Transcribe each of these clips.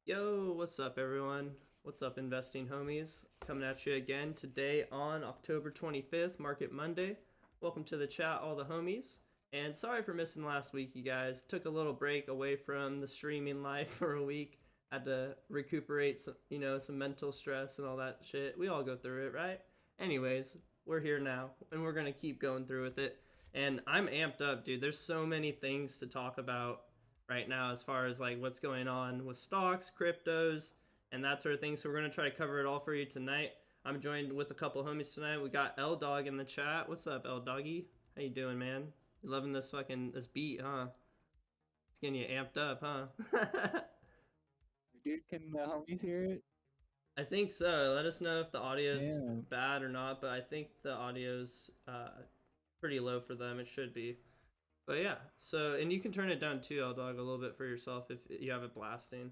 Yo, what's up, everyone? What's up, investing homies? Coming at you again today on October 25th, Market Monday. Welcome to the chat, all the homies. And sorry for missing last week, you guys. Took a little break away from the streaming life for a week. Had to recuperate some mental stress and all that shit. We all go through it, right? Anyways, we're here now, and we're gonna keep going through with it. And I'm amped up, dude. There's so many things to talk about right now as far as like what's going on with stocks, cryptos, and that sort of thing. So we're gonna try to cover it all for you tonight. I'm joined with a couple homies tonight. We got L Dog in the chat. What's up, L Doggy? How you doing, man? You loving this beat, huh? It's getting you amped up, huh? Dude, can the homies hear it? I think so. Let us know if the audio's Yeah. bad or not, but I think the audio's pretty low for them. It should be. But yeah, so, and you can turn it down too, L Dog, a little bit for yourself if you have it blasting.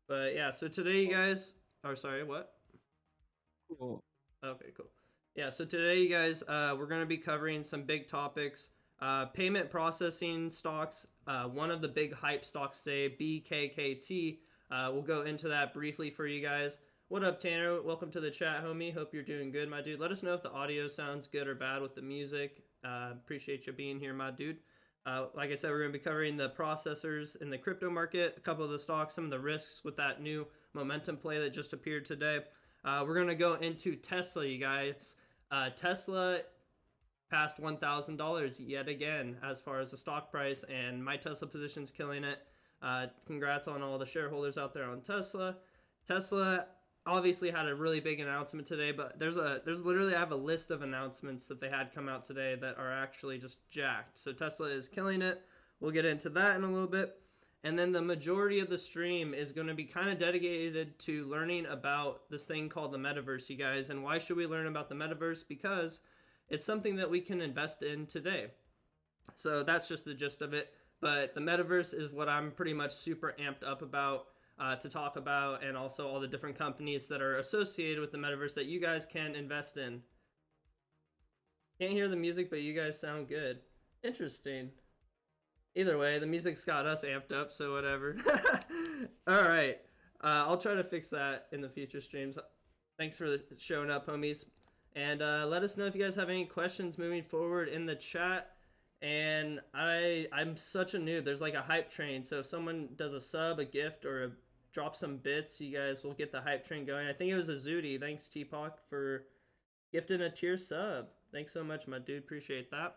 But yeah, so today you guys, or sorry, what? Cool. Okay, cool. Yeah, so today you guys, we're going to be covering some big topics. Payment processing stocks, one of the big hype stocks today, BKKT. We'll go into that briefly for you guys. What up, Tanner? Welcome to the chat, homie. Hope you're doing good, my dude. Let us know if the audio sounds good or bad with the music. Appreciate you being here, my dude. Like I said, we're going to be covering the processors in the crypto market, a couple of the stocks, some of the risks with that new momentum play that just appeared today. We're going to go into Tesla, you guys. Tesla passed $1,000 yet again as far as the stock price, and my Tesla position's killing it. Congrats on all the shareholders out there on Tesla. Tesla obviously had a really big announcement today, but there's literally, I have a list of announcements that they had come out today that are actually just jacked. So Tesla is killing it. We'll get into that in a little bit. And then the majority of the stream is going to be kind of dedicated to learning about this thing called the metaverse, you guys. And why should we learn about the metaverse? Because it's something that we can invest in today. So that's just the gist of it. But the metaverse is what I'm pretty much super amped up about to talk about, and also all the different companies that are associated with the metaverse that you guys can invest in. Can't hear the music, but you guys sound good. Interesting. Either way, the music's got us amped up, so whatever. All right. I'll try to fix that in the future streams. Thanks for showing up, homies. And let us know if you guys have any questions moving forward in the chat. And I'm such a noob. There's like a hype train. So if someone does a sub, a gift, or drop some bits, you guys will get the hype train going. I think it was a Zooty. Thanks, Teapok, for gifting a tier sub. Thanks so much, my dude. Appreciate that.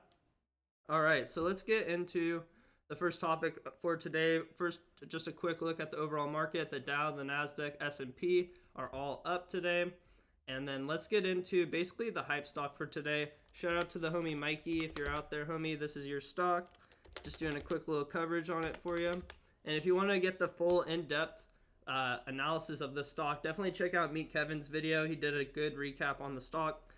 All right, so let's get into the first topic for today. First, just a quick look at the overall market. The Dow, the Nasdaq, S&P are all up today. And then let's get into basically the hype stock for today. Shout out to the homie Mikey. If you're out there, homie, this is your stock. Just doing a quick little coverage on it for you. And if you want to get the full in-depth analysis of the stock, definitely check out Meet Kevin's video. He did a good recap on the stock.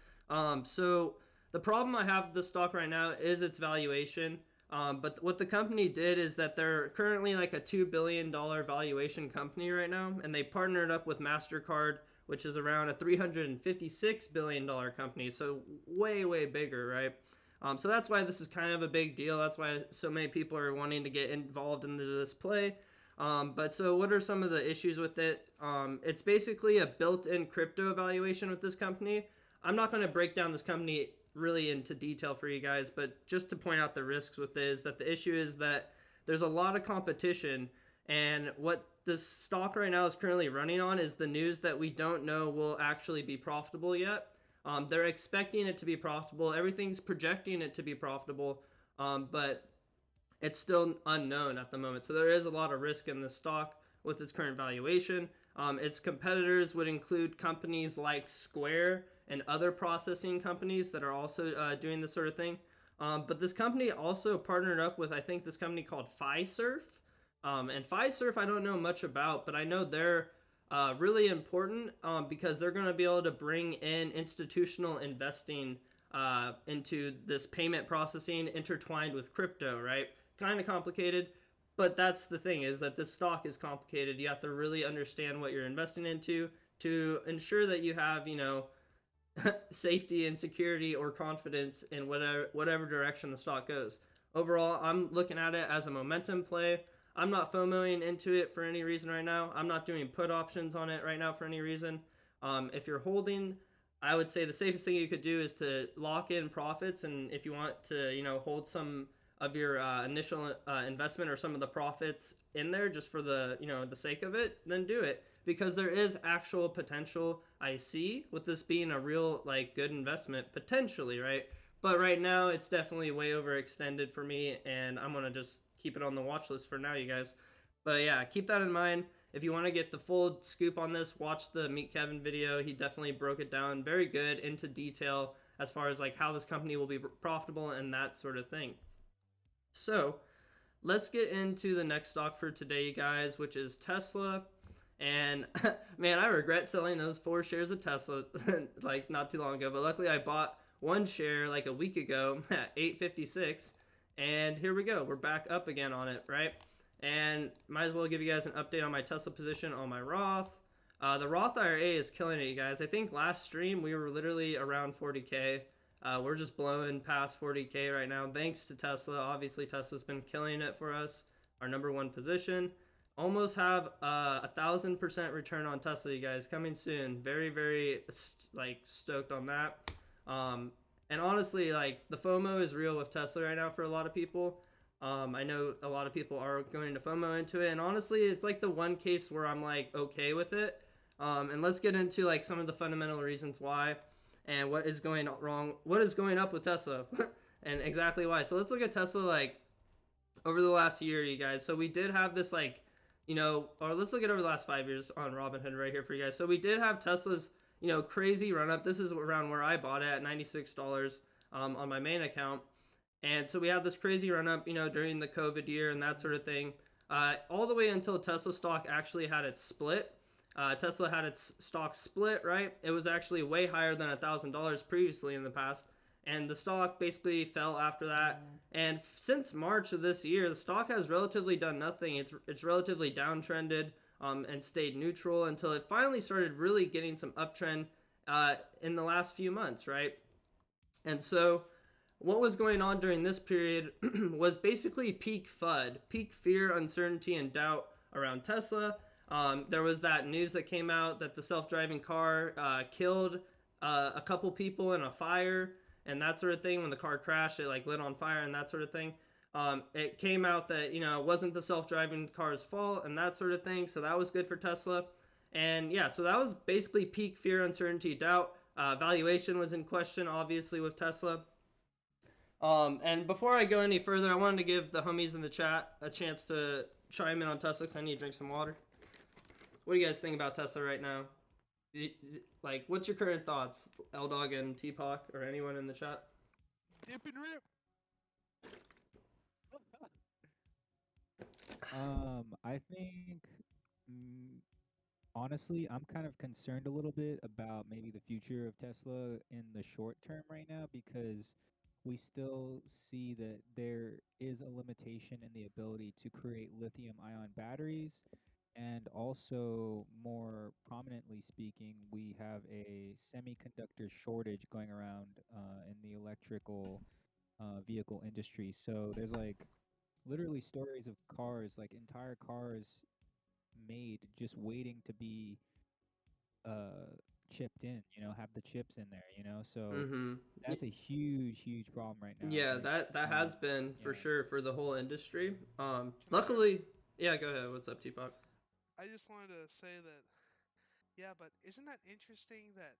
So the problem I have with the stock right now is its valuation. But what the company did is that they're currently like a $2 billion valuation company right now. And they partnered up with MasterCard, which is around a $356 billion company. So way, way bigger, right? So that's why this is kind of a big deal. That's why so many people are wanting to get involved into this play. But so what are some of the issues with it? It's basically a built-in crypto evaluation with this company. I'm not going to break down this company really into detail for you guys, but just to point out the risks with it is that the issue is that there's a lot of competition, and what this stock right now is currently running on is the news that we don't know will actually be profitable yet. They're expecting it to be profitable. Everything's projecting it to be profitable, but it's still unknown at the moment. So there is a lot of risk in the stock with its current valuation. Its competitors would include companies like Square and other processing companies that are also doing this sort of thing. But this company also partnered up with, I think, this company called Fiserv. And Fiserv I don't know much about, but I know they're really important because they're going to be able to bring in institutional investing into this payment processing intertwined with crypto, right? Kind of complicated, but that's the thing, is that this stock is complicated. You have to really understand what you're investing into to ensure that you have, safety and security or confidence in whatever direction the stock goes. Overall, I'm looking at it as a momentum play. I'm not FOMOing into it for any reason right now. I'm not doing put options on it right now for any reason. If you're holding, I would say the safest thing you could do is to lock in profits, and if you want to, hold some of your initial investment or some of the profits in there just for the sake of it, then do it, because there is actual potential I see with this being a real like good investment potentially, right? But right now it's definitely way overextended for me, and I'm gonna just keep it on the watch list for now, you guys. But yeah, keep that in mind. If you want to get the full scoop on this, watch the Meet Kevin video. He definitely broke it down very good into detail as far as like how this company will be profitable and that sort of thing. So let's get into the next stock for today, you guys, which is Tesla. And man, I regret selling those 4 shares of Tesla like not too long ago. But luckily, I bought one share like a week ago at 856, and here we go. We're back up again on it, right? And might as well give you guys an update on my Tesla position on my Roth. The Roth IRA is killing it, you guys. I think last stream we were literally around 40K. We're just blowing past 40K right now, thanks to Tesla. Obviously, Tesla's been killing it for us. Our #1 position. Almost have 1,000% return on Tesla, you guys, coming soon. Very, very stoked on that. And honestly, like the FOMO is real with Tesla right now for a lot of people. I know a lot of people are going to FOMO into it, and honestly, it's like the one case where I'm like okay with it. And let's get into like some of the fundamental reasons why, and what is going wrong, what is going up with Tesla, and exactly why. So let's look at Tesla like over the last year, you guys. So we did have this like, or let's look at over the last 5 years on Robinhood right here for you guys. So we did have Tesla's, crazy run up. This is around where I bought it at $96 on my main account. And so we had this crazy run up, during the COVID year and that sort of thing, all the way until Tesla stock actually had its split. Tesla had its stock split, right? It was actually way higher than $1,000 previously in the past. And the stock basically fell after that. And since March of this year, the stock has relatively done nothing. It's relatively downtrended and stayed neutral until it finally started really getting some uptrend in the last few months, right? And so what was going on during this period was basically peak FUD, peak fear, uncertainty, and doubt around Tesla. There was that news that came out that the self-driving car killed a couple people in a fire and that sort of thing. When the car crashed, it like lit on fire and that sort of thing. It came out that it wasn't the self-driving car's fault and that sort of thing. So that was good for Tesla. And yeah, so that was basically peak fear, uncertainty, doubt. Valuation was in question, obviously, with Tesla. And before I go any further, I wanted to give the homies in the chat a chance to chime in on Tesla because I need to drink some water. What do you guys think about Tesla right now? Like, what's your current thoughts, L-Dog and T-Poc, or anyone in the chat? Dip and rip. I think, honestly, I'm kind of concerned a little bit about maybe the future of Tesla in the short term right now, because we still see that there is a limitation in the ability to create lithium ion batteries. And also, more prominently speaking, we have a semiconductor shortage going around in the electrical vehicle industry. So there's like literally stories of cars, like entire cars made just waiting to be chipped in, have the chips in there, so Mm-hmm. that's a huge problem right now. Yeah, Like, that has been for yeah. sure for the whole industry. Can Luckily, yeah, go ahead. What's up, T-Poc? I just wanted to say that, yeah, but isn't that interesting that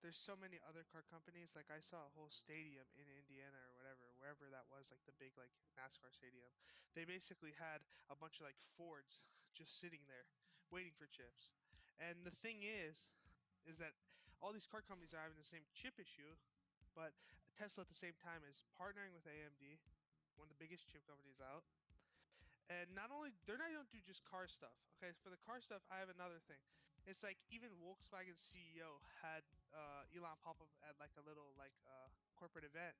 there's so many other car companies? Like I saw a whole stadium in Indiana or whatever, wherever that was, like the big like NASCAR stadium. They basically had a bunch of like Fords just sitting there waiting for chips. And the thing is that all these car companies are having the same chip issue, but Tesla at the same time is partnering with AMD, one of the biggest chip companies out. And not only they're not don't do just car stuff. Okay, for the car stuff, I have another thing. It's like even Volkswagen CEO had Elon pop up at like a little like corporate event,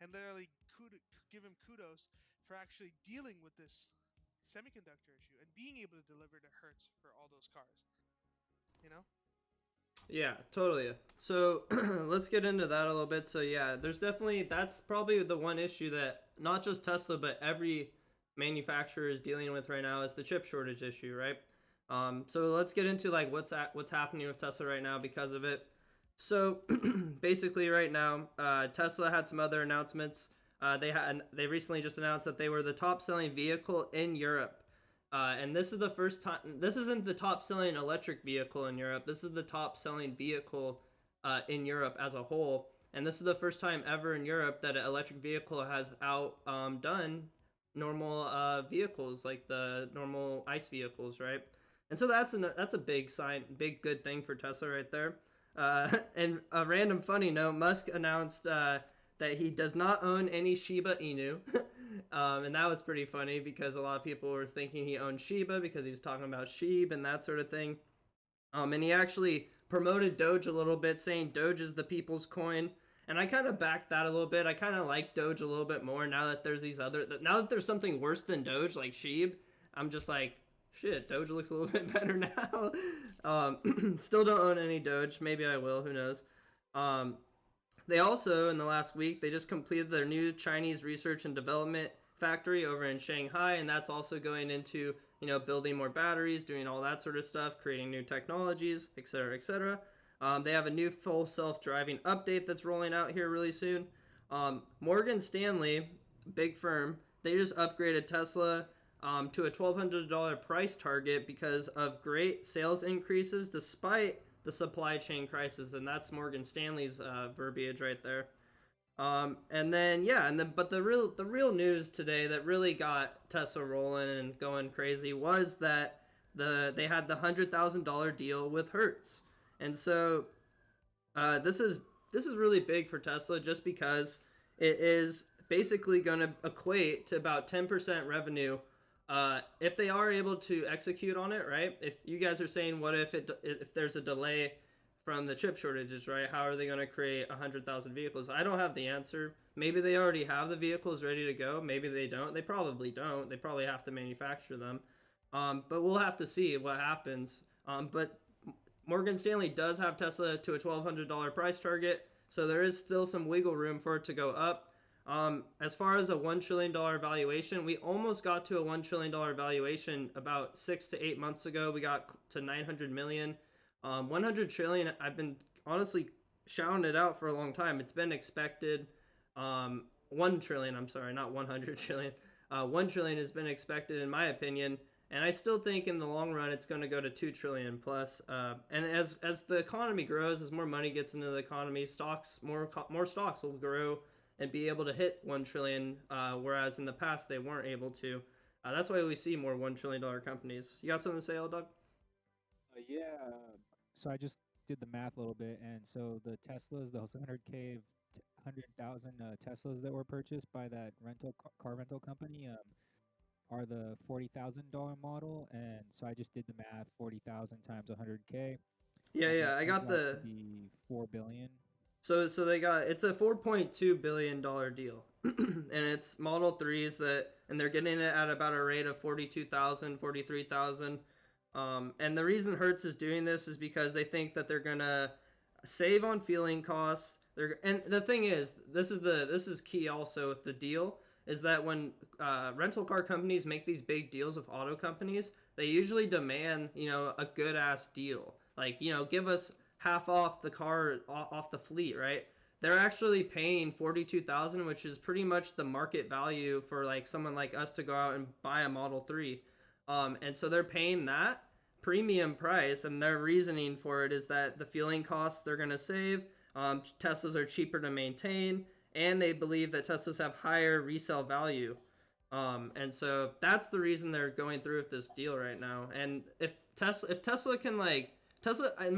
and literally give him kudos for actually dealing with this semiconductor issue and being able to deliver to Hertz for all those cars. You know? Yeah, totally. So let's get into that a little bit. So yeah, there's definitely, that's probably the one issue that not just Tesla but every manufacturer is dealing with right now is the chip shortage issue, right? So let's get into like what's happening with Tesla right now because of it. So basically, right now, Tesla had some other announcements. They recently just announced that they were the top selling vehicle in Europe, and this is the first time. This isn't the top selling electric vehicle in Europe. This is the top selling vehicle in Europe as a whole, and this is the first time ever in Europe that an electric vehicle has outdone normal vehicles like the normal ICE vehicles, right? And so that's a big sign, big good thing for Tesla right there. And a random funny note, Musk announced that he does not own any Shiba Inu. And that was pretty funny because a lot of people were thinking he owned Shiba because he was talking about Sheeb and that sort of thing. And he actually promoted Doge a little bit, saying Doge is the people's coin. And I kind of backed that a little bit. I kind of like Doge a little bit more now that now that there's something worse than Doge, like Sheeb. I'm just like, shit, Doge looks a little bit better now. Still don't own any Doge. Maybe I will. Who knows? They also, in the last week, they just completed their new Chinese research and development factory over in Shanghai, and that's also going into, building more batteries, doing all that sort of stuff, creating new technologies, etc., etc. They have a new full self-driving update that's rolling out here really soon. Morgan Stanley, big firm, they just upgraded Tesla to a $1,200 price target because of great sales increases despite the supply chain crisis, and that's Morgan Stanley's verbiage right there. But the real news today that really got Tesla rolling and going crazy was that they had the $100,000 deal with Hertz, and so this is really big for Tesla just because it is basically going to equate to about 10% revenue. If they are able to execute on it, right? If you guys are saying, what if there's a delay from the chip shortages, right? How are they going to create 100,000 vehicles? I don't have the answer. Maybe they already have the vehicles ready to go. Maybe they don't. They probably don't. They probably have to manufacture them. But we'll have to see what happens. But Morgan Stanley does have Tesla to a $1,200 price target, so there is still some wiggle room for it to go up. As far as a $1 trillion valuation, we almost got to a $1 trillion valuation about 6 to 8 months ago. We got to 900 million. 100 trillion, I've been honestly shouting it out for a long time. It's been expected. 1 trillion, I'm sorry, not 100 trillion. 1 trillion has been expected in my opinion. And I still think in the long run, it's going to go to 2 trillion plus. And as the economy grows, as more money gets into the economy, more stocks will grow and be able to hit 1 trillion, whereas in the past they weren't able to. That's why we see more $1 trillion companies. You got something to say, Doug? Yeah. So I just did the math a little bit, and so the Teslas, those 100,000 Teslas that were purchased by that car rental company, are the $40,000 model, and so I just did the math: 40,000 times 100K. Yeah, I got the $4 billion. So it's a $4.2 billion deal, and it's Model 3s and they're getting it at about a rate of 42,000, 43,000. And the reason Hertz is doing this is because they think that they're gonna save on fueling costs. And the thing is, this is key also with the deal, is that when rental car companies make these big deals with auto companies, they usually demand, a good ass deal. Like, give us half off the car, off the fleet, right? They're actually paying 42,000, which is pretty much the market value for like someone like us to go out and buy a Model 3. And so they're paying that premium price, and their reasoning for it is that the fueling costs they're going to save, Teslas are cheaper to maintain, and they believe that Teslas have higher resale value. And so that's the reason they're going through with this deal right now. And if Tesla can Tesla, in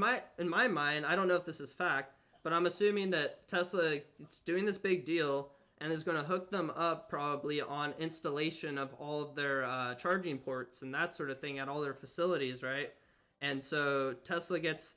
my mind, I don't know if this is fact, but I'm assuming that Tesla is doing this big deal and is going to hook them up probably on installation of all of their charging ports and that sort of thing at all their facilities, right? And so Tesla gets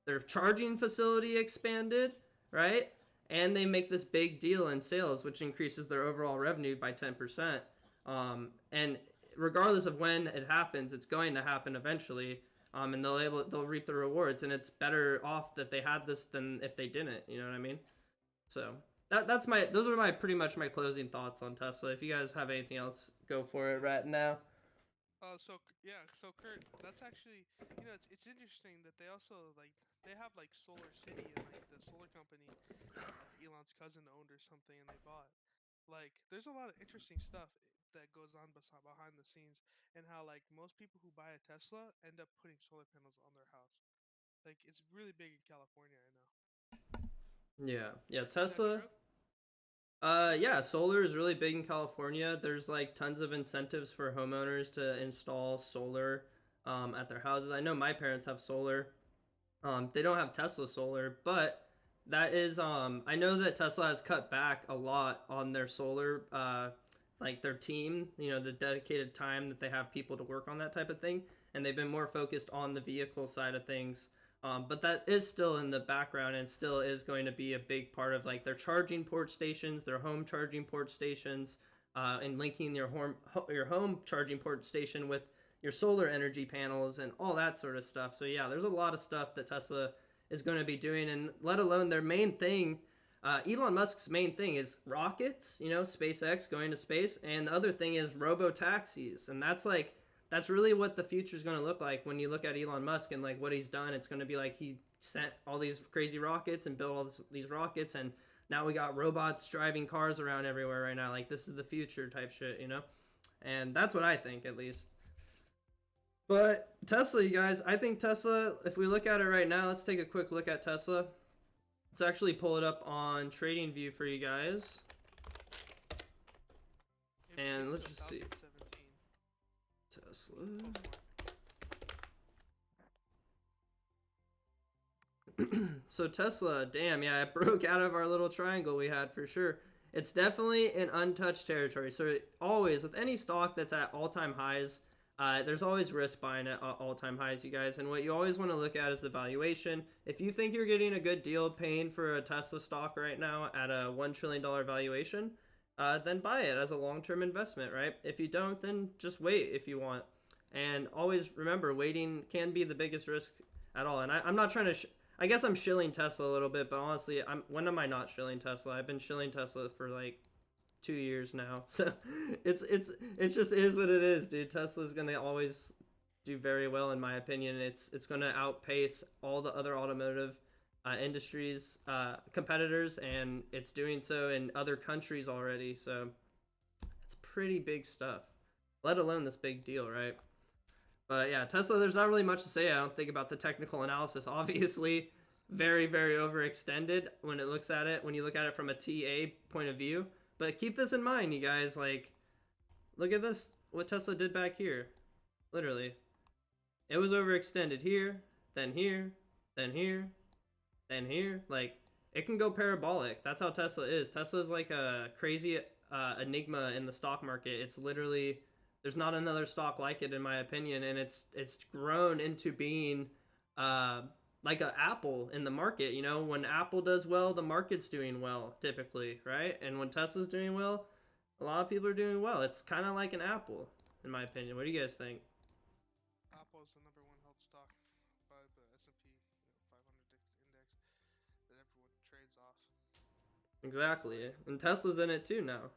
their charging facility expanded, right? And they make this big deal in sales, which increases their overall revenue by 10%. And regardless of when it happens, it's going to happen eventually. And they'll reap the rewards, and it's better off that they had this than if they didn't. You know what I mean? So those are my pretty much my closing thoughts on Tesla. If you guys have anything else, go for it right now. So Kurt, that's actually, it's interesting that they also like they have like Solar City and like the solar company that like Elon's cousin owned or something, and they bought. Like, there's a lot of interesting stuff that goes on behind the scenes, and how like most people who buy a Tesla end up putting solar panels on their house. Like, it's really big in California, I know. Yeah, Is that Tesla. true? Yeah, solar is really big in California. There's like tons of incentives for homeowners to install solar at their houses. I know my parents have solar. They don't have Tesla solar, but that is I know that Tesla has cut back a lot on their solar like their team, the dedicated time that they have people to work on that type of thing, and they've been more focused on the vehicle side of things. But that is still in the background and still is going to be a big part of like their charging port stations, their home charging port stations, and linking your home charging port station with your solar energy panels and all that sort of stuff. So yeah, there's a lot of stuff that Tesla is going to be doing, and let alone their main thing. Elon Musk's main thing is rockets, SpaceX going to space, and the other thing is robo taxis, and that's really what the future is going to look like when you look at Elon Musk and like what he's done. It's going to be like he sent all these crazy rockets and built these rockets, and now we got robots driving cars around everywhere right now. Like, this is the future type shit, and that's what I think, at least. But Tesla, you guys, I think Tesla, if we look at it right now, let's take a quick look at Tesla. Let's actually pull it up on TradingView for you guys. And let's just see. Tesla. So Tesla, damn, yeah, it broke out of our little triangle we had for sure. It's definitely in untouched territory. So always, with any stock that's at all-time highs, there's always risk buying at all-time highs, you guys. And what you always want to look at is the valuation. If you think you're getting a good deal paying for a Tesla stock right now at a $1 trillion valuation, then buy it as a long-term investment, right? If you don't, then just wait if you want. And always remember, waiting can be the biggest risk at all. And I'm not trying to... I guess I'm shilling Tesla a little bit, but honestly, when am I not shilling Tesla? I've been shilling Tesla for like 2 years now. So it just is what it is, dude. Tesla's gonna always do very well in my opinion. It's gonna outpace all the other automotive industries competitors, and it's doing so in other countries already. So it's pretty big stuff, let alone this big deal, right? But yeah, Tesla, there's not really much to say, I don't think, about the technical analysis. Obviously, very, very overextended when you look at it from a TA point of view. But keep this in mind, you guys. Like, look at this, what Tesla did back here. Literally. It was overextended here, then here, then here, then here. Like, it can go parabolic. That's how Tesla is. Tesla's like a crazy enigma in the stock market. It's literally... There's not another stock like it, in my opinion, and it's grown into being like an Apple in the market. When Apple does well, the market's doing well, typically, right? And when Tesla's doing well, a lot of people are doing well. It's kind of like an Apple, in my opinion. What do you guys think? Apple is the #1 held stock by the S&P 500 index that everyone trades off. Exactly, and Tesla's in it too now.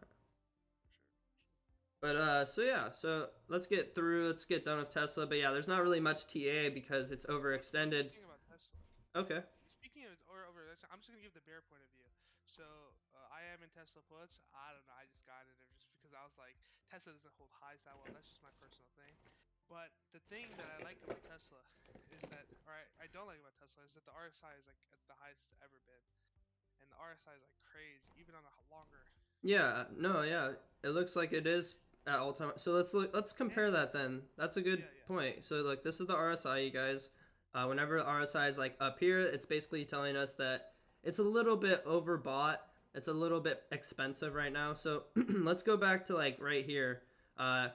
But so let's get done with Tesla. But yeah, there's not really much TA because it's overextended. Speaking about Tesla. Okay. Speaking of I'm just gonna give the bear point of view. So I am in Tesla puts. I don't know. I just got in there just because I was like, Tesla doesn't hold highs that well. That's just my personal thing. But the thing that I like about Tesla is that, or I don't like about Tesla, is that the RSI is like at the highest it's ever been, and the RSI is like crazy, even on a longer. Yeah. No. Yeah. It looks like it is at all time. So let's compare that then. That's a good point. So look, this is the RSI, you guys. Whenever RSI is like up here, it's basically telling us that it's a little bit overbought. It's a little bit expensive right now. So let's go back to like right here,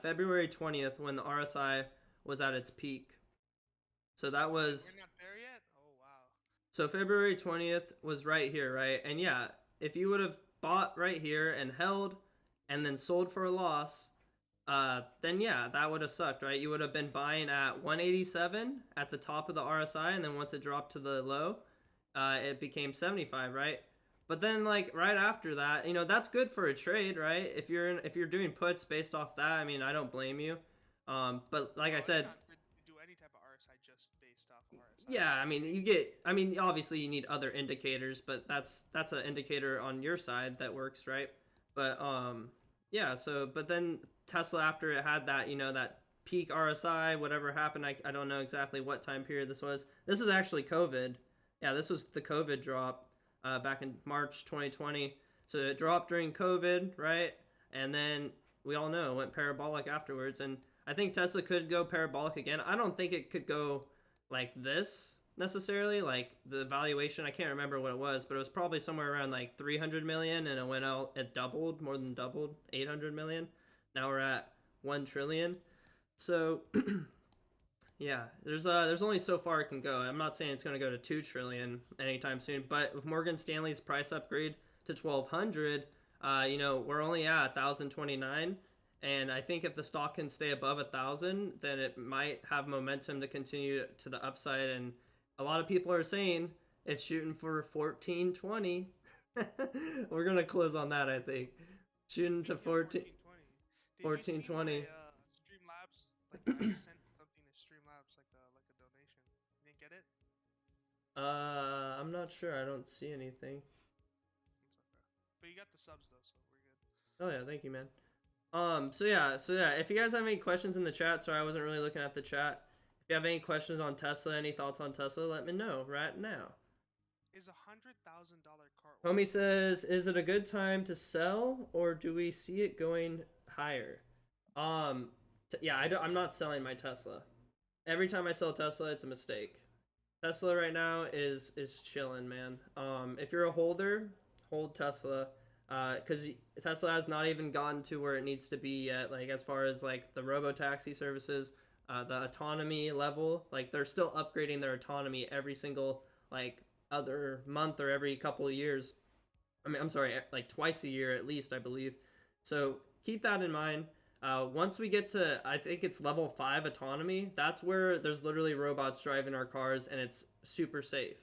February 20th, when the RSI was at its peak. So that was... We're not there yet? Oh, wow. So February 20th was right here, right? And yeah, if you would have bought right here and held and then sold for a loss, then yeah, that would have sucked, right? You would have been buying at 187 at the top of the RSI, and then once it dropped to the low, it became 75, right? But then like right after that, that's good for a trade, right? If you're doing puts based off that, I mean, I don't blame you. But like I said, It's not good to do any type of RSI just based off RSI. yeah, I mean, obviously you need other indicators, but that's an indicator on your side that works, right? But yeah, but then Tesla, after it had that, that peak RSI, whatever happened, I don't know exactly what time period this was. This is actually COVID. Yeah, this was the COVID drop back in March 2020. So it dropped during COVID, right? And then we all know it went parabolic afterwards. And I think Tesla could go parabolic again. I don't think it could go like this necessarily. Like the valuation, I can't remember what it was, but it was probably somewhere around like 300 million, and it doubled, more than doubled, 800 million. Now we're at 1 trillion. So yeah, there's only so far it can go. I'm not saying it's going to go to 2 trillion anytime soon, but with Morgan Stanley's price upgrade to 1200, we're only at 1029. And I think if the stock can stay above 1,000, then it might have momentum to continue to the upside. And a lot of people are saying it's shooting for 1420. We're gonna close on that, I think. Shooting to 1420. Streamlabs, like I sent something to Streamlabs, like a donation. You didn't get it? I'm not sure. I don't see anything. It's okay. But you got the subs though, so we're good. Oh yeah, thank you, man. So yeah. If you guys have any questions in the chat, sorry I wasn't really looking at the chat. If you have any questions on Tesla, any thoughts on Tesla, let me know right now. Is $100,000 car? Homie says, is it a good time to sell, or do we see it going higher? Yeah, I'm not selling my Tesla. Every time I sell Tesla, it's a mistake. Tesla right now is chilling, man. If you're a holder, hold Tesla. Because Tesla has not even gotten to where it needs to be yet. Like as far as like the robo-taxi services, the autonomy level, like they're still upgrading their autonomy every single like other month or every couple of years. I mean, I'm sorry, like twice a year at least, I believe. So keep that in mind. Once we get to, I think it's level 5 autonomy, that's where there's literally robots driving our cars and it's super safe.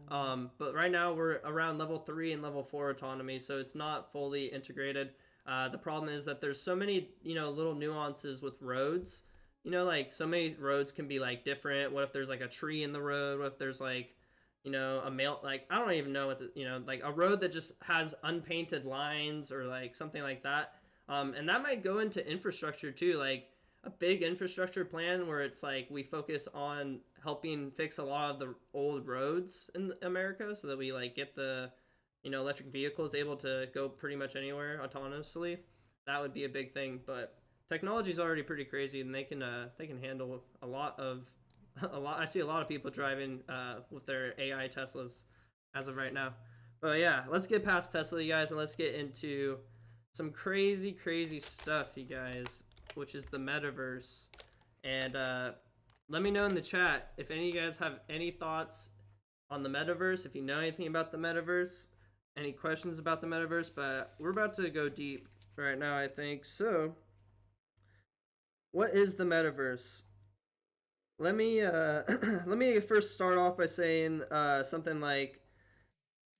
But right now we're around level 3 and level 4 autonomy, so it's not fully integrated. The problem is that there's so many, little nuances with roads. Like so many roads can be like different. What if there's like a tree in the road? What if there's like, a mail, like, I don't even know what like a road that just has unpainted lines or like something like that. And that might go into infrastructure too, like a big infrastructure plan where it's like we focus on helping fix a lot of the old roads in America so that we like get the electric vehicles able to go pretty much anywhere autonomously. That would be a big thing, but technology is already pretty crazy, and they can handle a lot. I see a lot of people driving with their AI Teslas as of right now. But yeah, let's get past Tesla, you guys, and let's get into some crazy stuff, you guys, which is the metaverse. And let me know in the chat if any of you guys have any thoughts on the metaverse, if you know anything about the metaverse, any questions about the metaverse. But we're about to go deep right now, I think. So what is the metaverse? Let me first start off by saying something like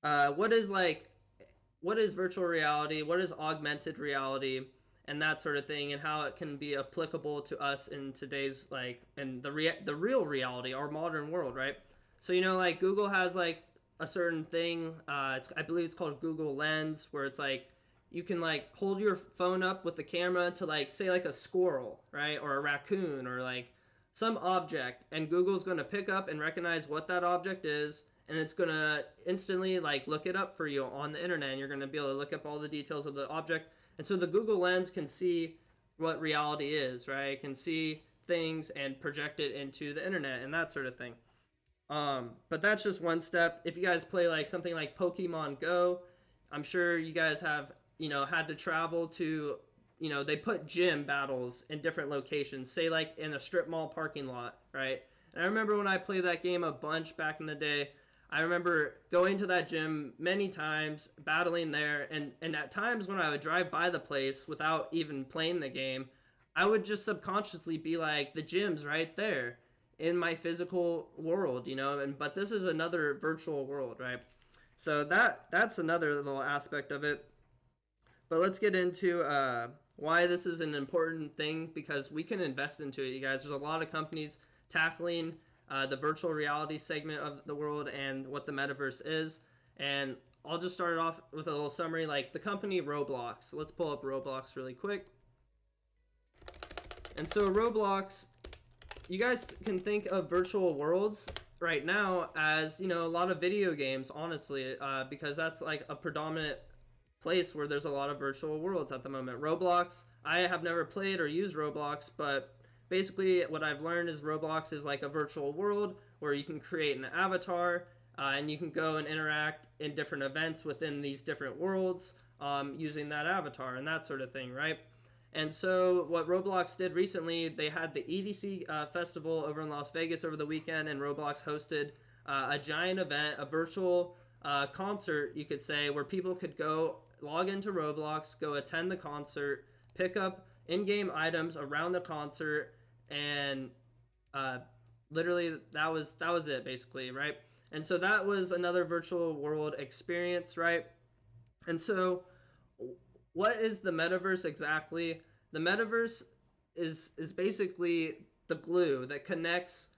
what is virtual reality, what is augmented reality, and that sort of thing, and how it can be applicable to us in today's in the real reality, our modern world, right? So like Google has like a certain thing, I believe it's called Google Lens, where it's like you can like hold your phone up with the camera to like say like a squirrel, right, or a raccoon, or like some object, and Google's going to pick up and recognize what that object is, and it's going to instantly like look it up for you on the internet, and you're going to be able to look up all the details of the object. And so the Google Lens can see what reality is, right? It can see things and project it into the internet and that sort of thing. But that's just one step. If you guys play like something like Pokemon Go, I'm sure you guys have had to travel to they put gym battles in different locations, say like in a strip mall parking lot, right? And I remember when I played that game a bunch back in the day, I remember going to that gym many times, battling there, and at times when I would drive by the place without even playing the game, I would just subconsciously be like, the gym's right there in my physical world, but this is another virtual world, right? So that's another little aspect of it. But let's get into why this is an important thing, because we can invest into it, you guys. There's a lot of companies tackling the virtual reality segment of the world and what the metaverse is. And I'll just start it off with a little summary, like the company Roblox. Let's pull up Roblox really quick. And so Roblox, you guys can think of virtual worlds right now as, you know, a lot of video games, honestly, because that's like a predominant place where there's a lot of virtual worlds at the moment. Roblox, I have never played or used Roblox, but basically what I've learned is Roblox is like a virtual world where you can create an avatar and you can go and interact in different events within these different worlds using that avatar and that sort of thing, right? And so what Roblox did recently, they had the EDC festival over in Las Vegas over the weekend, and Roblox hosted a giant event, a virtual concert, you could say, where people could go log into Roblox, go attend the concert, pick up in-game items around the concert, and literally that was it basically, right? And so that was another virtual world experience, right? And so what is the metaverse exactly? The metaverse is basically the glue that connects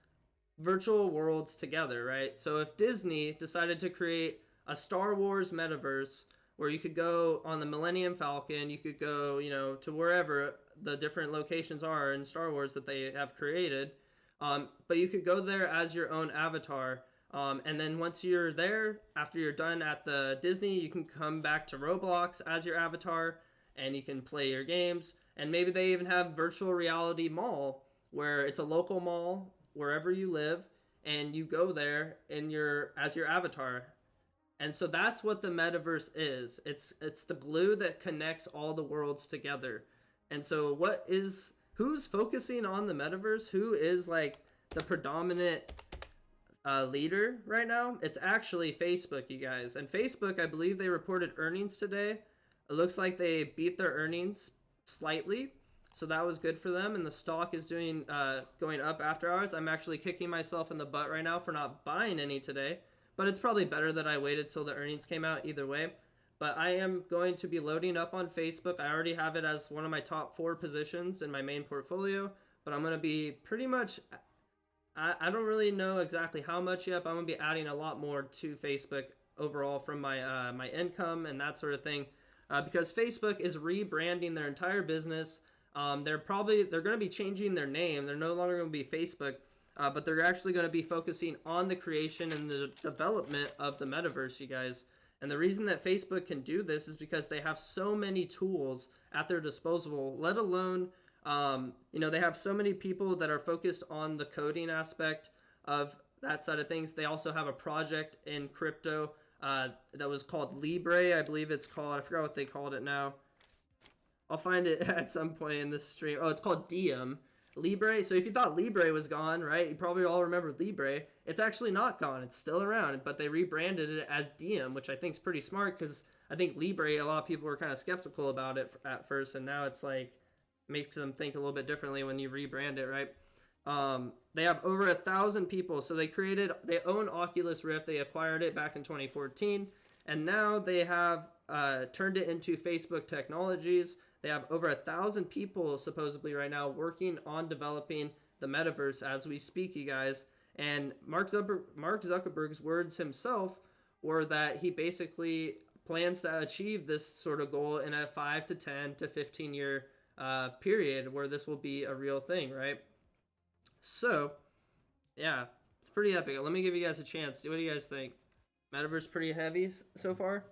virtual worlds together, right? So if Disney decided to create a Star Wars metaverse where you could go on the Millennium Falcon, you could go, you know, to wherever the different locations are in Star Wars that they have created, but you could go there as your own avatar. And then once you're there, after you're done at the Disney, you can come back to Roblox as your avatar and you can play your games. And maybe they even have virtual reality mall where it's a local mall wherever you live and you go there in as your avatar. And so that's what the metaverse is. It's the glue that connects all the worlds together. And so who's focusing on the metaverse? Who is like the predominant leader right now? It's actually Facebook, you guys. And Facebook, I believe they reported earnings today. It looks like they beat their earnings slightly, so that was good for them. And the stock is doing going up after hours. I'm actually kicking myself in the butt right now for not buying any today, but it's probably better that I waited till the earnings came out either way. But I am going to be loading up on Facebook. I already have it as one of my top 4 positions in my main portfolio, but I'm going to be pretty much, I don't really know exactly how much yet, but I'm going to be adding a lot more to Facebook overall from my my income and that sort of thing, because Facebook is rebranding their entire business. They're going to be changing their name. They're no longer going to be Facebook, but they're actually going to be focusing on the creation and the development of the metaverse, you guys. And the reason that Facebook can do this is because they have so many tools at their disposal, let alone, they have so many people that are focused on the coding aspect of that side of things. They also have a project in crypto that was called Libre, I believe it's called. I forgot what they called it now. I'll find it at some point in this stream. Oh, it's called Diem. Libre. So if you thought Libre was gone, right, you probably all remember Libre. It's actually not gone. It's still around, but they rebranded it as Diem, which I think is pretty smart, because I think Libre, a lot of people were kind of skeptical about it at first, and now it's like makes them think a little bit differently when you rebrand it, right? They have over 1,000 people. So they own Oculus Rift. They acquired it back in 2014, and now they have turned it into Facebook Technologies. They have over 1,000 people supposedly right now working on developing the metaverse as we speak, you guys. And Mark Zuckerberg's words himself were that he basically plans to achieve this sort of goal in a 5 to 10 to 15 year period where this will be a real thing, right? So, yeah, it's pretty epic. Let me give you guys a chance. What do you guys think? Metaverse pretty heavy so far?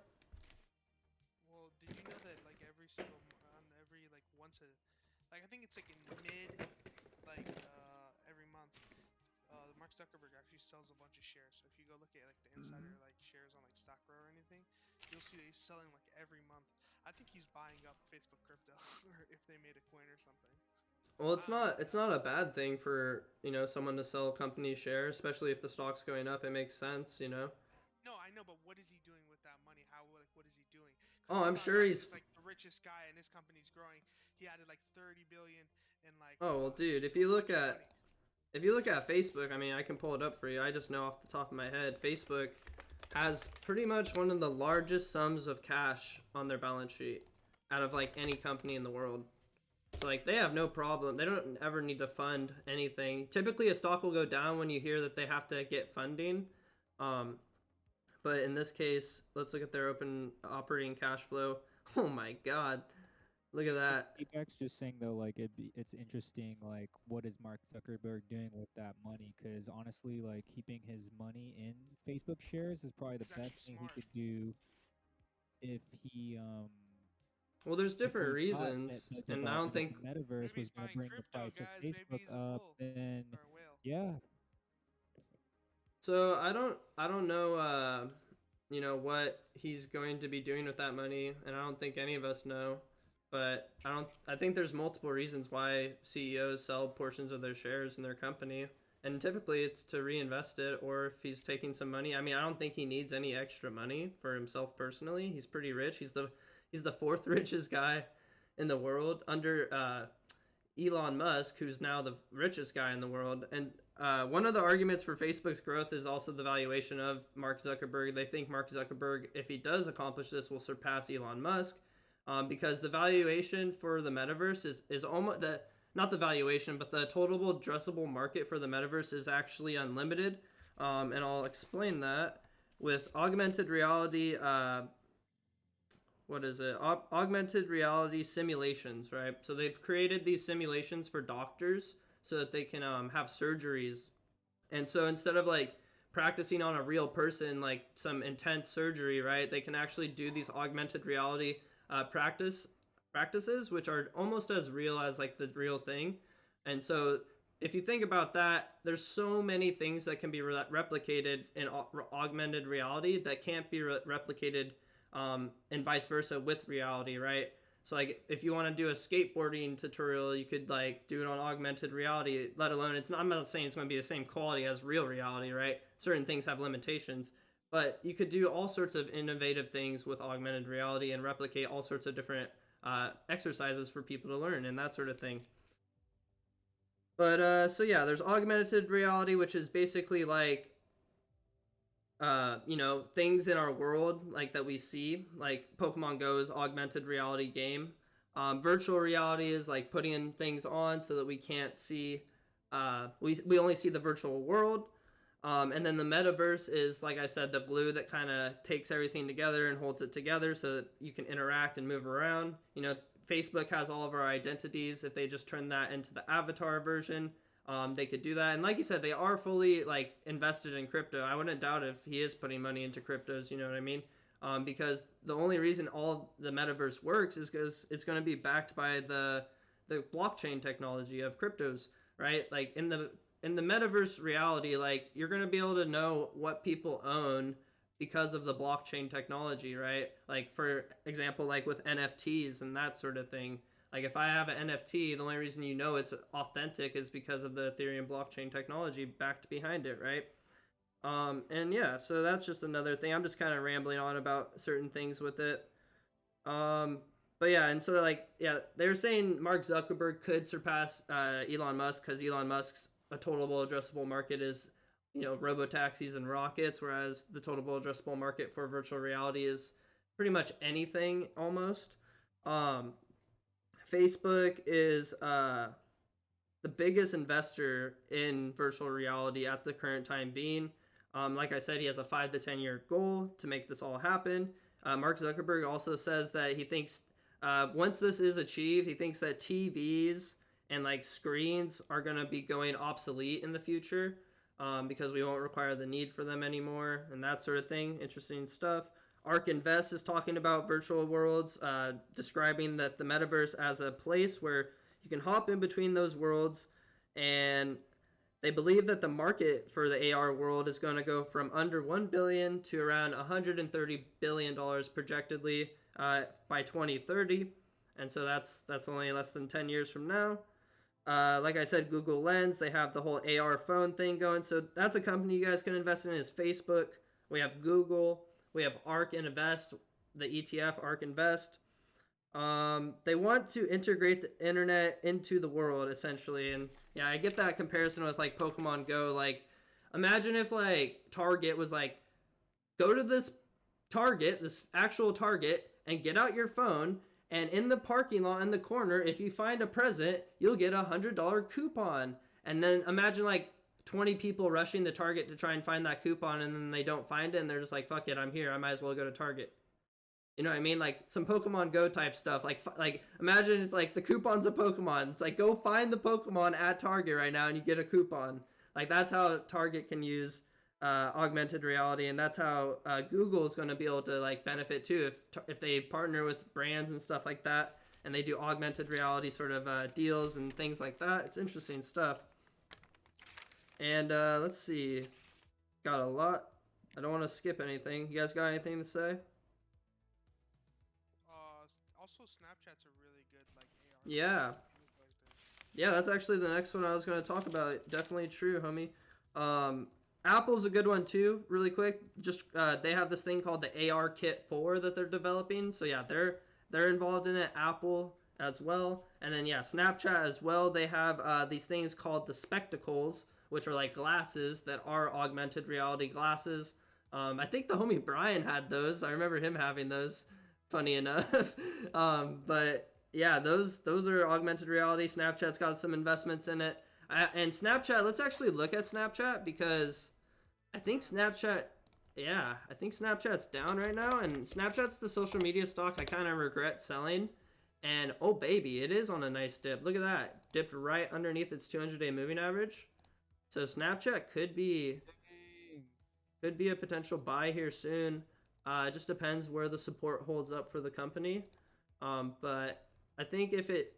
Well, did you know that like every single once I think it's like in mid every month, Mark Zuckerberg actually sells a bunch of shares. So if you go look at like the insider shares on like StockPro or anything, you'll see that he's selling like every month. I think he's buying up Facebook crypto, or if they made a coin or something. Well, it's not a bad thing for, someone to sell company shares, especially if the stock's going up. It makes sense, No, I know, but what is he doing with that money? What is he doing? Oh, I'm sure he's like the richest guy, and his company's growing. He added like 30 billion and like. Oh well, dude, if you look at Facebook, I mean, I can pull it up for you. I just know off the top of my head, Facebook has pretty much one of the largest sums of cash on their balance sheet out of like any company in the world. So like they have no problem. They don't ever need to fund anything. Typically a stock will go down when you hear that they have to get funding. But in this case, let's look at their open operating cash flow. Oh my god. Look at that. Feedback's just saying though, like it's interesting, like what is Mark Zuckerberg doing with that money? Because honestly, like keeping his money in Facebook shares is probably the He's best actually thing he smart. could do if he Well, there's if different he thought that reasons, the and I don't development of think. the metaverse Maybe was he's going to buying bring the crypto, price of guys. Maybe Facebook he's a up, bull then or a whale. yeah, So I don't know. You know what he's going to be doing with that money, and I don't think any of us know. But I think there's multiple reasons why CEOs sell portions of their shares in their company, and typically it's to reinvest it, or if he's taking some money. I mean, I don't think he needs any extra money for himself personally. He's pretty rich. He's the fourth richest guy in the world under Elon Musk, who's now the richest guy in the world. And one of the arguments for Facebook's growth is also the valuation of Mark Zuckerberg. They think Mark Zuckerberg, if he does accomplish this, will surpass Elon Musk, because the valuation for the metaverse is almost the not the valuation, but the total addressable market for the metaverse is actually unlimited. And I'll explain that with augmented reality. What is it? Augmented reality simulations, right? So they've created these simulations for doctors so that they can have surgeries. And so instead of like practicing on a real person, like some intense surgery, right? They can actually do these augmented reality practices, which are almost as real as like the real thing. And so if you think about that, there's so many things that can be replicated in augmented reality that can't be replicated and vice versa with reality, right? So like if you want to do a skateboarding tutorial, you could like do it on augmented reality. Let alone it's not. I'm not saying it's going to be the same quality as real reality, right? Certain things have limitations, but you could do all sorts of innovative things with augmented reality and replicate all sorts of different exercises for people to learn and that sort of thing. But so yeah, there's augmented reality, which is basically like things in our world like that we see, like Pokemon Go's augmented reality game. Virtual reality is like putting things on so that we can't see. We only see the virtual world. And then the metaverse is, like I said, the glue that kind of takes everything together and holds it together so that you can interact and move around. Facebook has all of our identities. If they just turn that into the avatar version, they could do that. And like you said, they are fully like invested in crypto. I wouldn't doubt if he is putting money into cryptos. You know what I mean? Because the only reason all the metaverse works is because it's going to be backed by the blockchain technology of cryptos, right? Like in the metaverse reality, like you're going to be able to know what people own because of the blockchain technology, right? Like for example, like with NFTs and that sort of thing. Like if I have an NFT, the only reason you know it's authentic is because of the Ethereum blockchain technology backed behind it, right? And yeah, so that's just another thing. I'm just kind of rambling on about certain things with it. But yeah, and so like yeah, they were saying Mark Zuckerberg could surpass Elon Musk because Elon Musk's a total addressable market is robo taxis and rockets, whereas the total addressable market for virtual reality is pretty much anything almost. Facebook is the biggest investor in virtual reality at the current time being. Like I said, he has a 5 to 10 year goal to make this all happen. Mark Zuckerberg also says that he thinks once this is achieved, he thinks that TVs and like screens are going to be going obsolete in the future because we won't require the need for them anymore and that sort of thing. Interesting stuff. ARK Invest is talking about virtual worlds, describing that the metaverse as a place where you can hop in between those worlds, and they believe that the market for the AR world is going to go from under $1 billion to around $130 billion projectedly by 2030, and so that's only less than 10 years from now. Like I said, Google Lens, they have the whole AR phone thing going, so that's a company you guys can invest in is Facebook. We have Google. We have ARK Invest, the ETF ARK Invest. They want to integrate the internet into the world essentially, and yeah, I get that comparison with like Pokemon Go. Like, imagine if like Target was like go to this Target, this actual Target, and get out your phone. And in the parking lot in the corner, if you find a present, you'll get a $100 coupon. And then imagine like 20 people rushing to Target to try and find that coupon, and then they don't find it, and they're just like, fuck it, I'm here. I might as well go to Target. You know what I mean? Like some Pokemon Go type stuff. Like imagine it's like the coupon's a Pokemon. It's like go find the Pokemon at Target right now and you get a coupon. Like that's how Target can use augmented reality, and that's how Google is going to be able to like benefit too if they partner with brands and stuff like that, and they do augmented reality sort of deals and things like that. It's interesting stuff. And let's see, got a lot. I don't want to skip anything. You guys got anything to say? Also, Snapchat's a really good like AR. Yeah. Yeah, that's actually the next one I was going to talk about. Definitely true, homie. Apple's a good one too, really quick. Just they have this thing called the AR Kit 4 that they're developing. So yeah, they're involved in it. Apple as well. And then yeah, Snapchat as well. They have these things called the spectacles, which are like glasses that are augmented reality glasses. I think the homie Brian had those. I remember him having those, funny enough. But yeah, those are augmented reality. Snapchat's got some investments in it. And Snapchat, let's actually look at Snapchat, because I think Snapchat's down right now, and Snapchat's the social media stock I kind of regret selling. And oh baby, it is on a nice dip. Look at that. Dipped right underneath its 200-day moving average. So Snapchat could be a potential buy here soon. It just depends where the support holds up for the company. But I think if it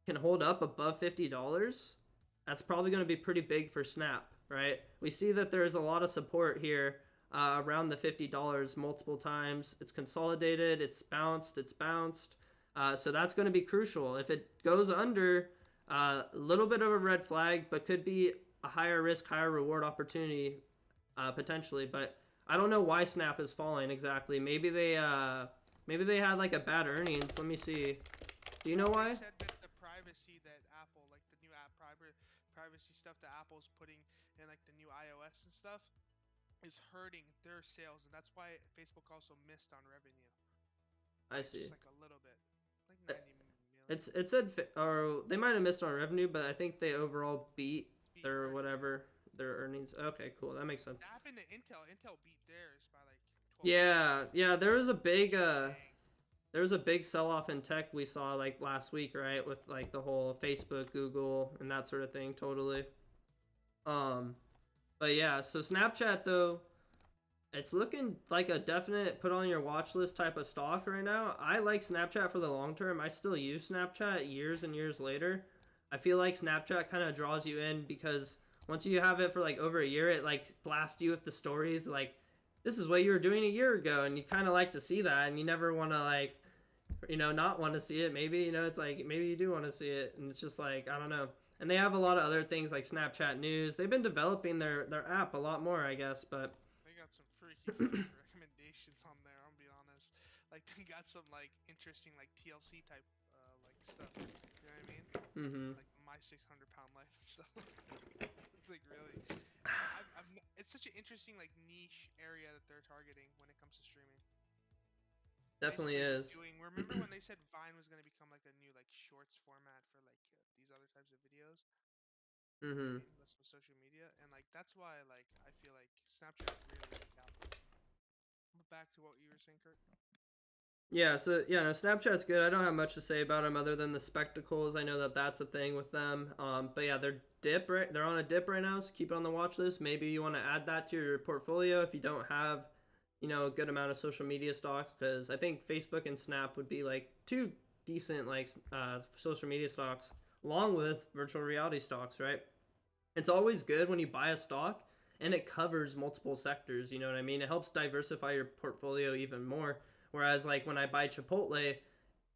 can hold up above $50, that's probably going to be pretty big for Snap, right? We see that there's a lot of support here around the $50 multiple times. It's consolidated, it's bounced. So that's going to be crucial. If it goes under, a little bit of a red flag, but could be a higher risk, higher reward opportunity potentially. But I don't know why Snap is falling exactly. Maybe they had like a bad earnings. Let me see. Do you know why? They said that the privacy that Apple, like the new app privacy stuff that Apple's putting in like the new iOS and stuff, is hurting their sales, and that's why Facebook also missed on revenue. I see. Just like a little bit, like 90 million. It said, or they might have missed on revenue, but I think they overall beat their whatever their earnings. Okay, cool. That makes sense. That happened to Intel. Intel beat theirs by like 12%. Yeah. There was a big sell-off in tech we saw like last week, right? With like the whole Facebook, Google, and that sort of thing. Totally. But yeah, so Snapchat though, it's looking like a definite put on your watch list type of stock right now. I like Snapchat for the long term. I still use Snapchat years and years later. I feel like Snapchat kind of draws you in because once you have it for like over a year, it like blasts you with the stories like, this is what you were doing a year ago, and you kind of like to see that, and you never want to like, not want to see it. Maybe, it's like maybe you do want to see it, and it's just like, I don't know. And they have a lot of other things like Snapchat News. They've been developing their app a lot more, I guess, but they got some freaky recommendations on there. I'll be honest. Like they got some like interesting like TLC type like stuff. You know what I mean? Mm-hmm. Like my 600-pound life and stuff. It's like really. It's such an interesting like niche area that they're targeting when it comes to streaming. Definitely is. Remember when they said Vine was going to become like a new like shorts format for like these other types of videos? Mm-hmm. Less with social media, and like that's why like I feel like Snapchat really capitalized. But back to what you were saying, Kurt. Yeah, so yeah, no, Snapchat's good. I don't have much to say about them other than the spectacles. I know that that's a thing with them. But yeah, they're on a dip right now, so keep it on the watch list. Maybe you want to add that to your portfolio if you don't have, a good amount of social media stocks, because I think Facebook and Snap would be like two decent like social media stocks, along with virtual reality stocks, right? It's always good when you buy a stock and it covers multiple sectors. You know what I mean? It helps diversify your portfolio even more. Whereas like when I buy Chipotle,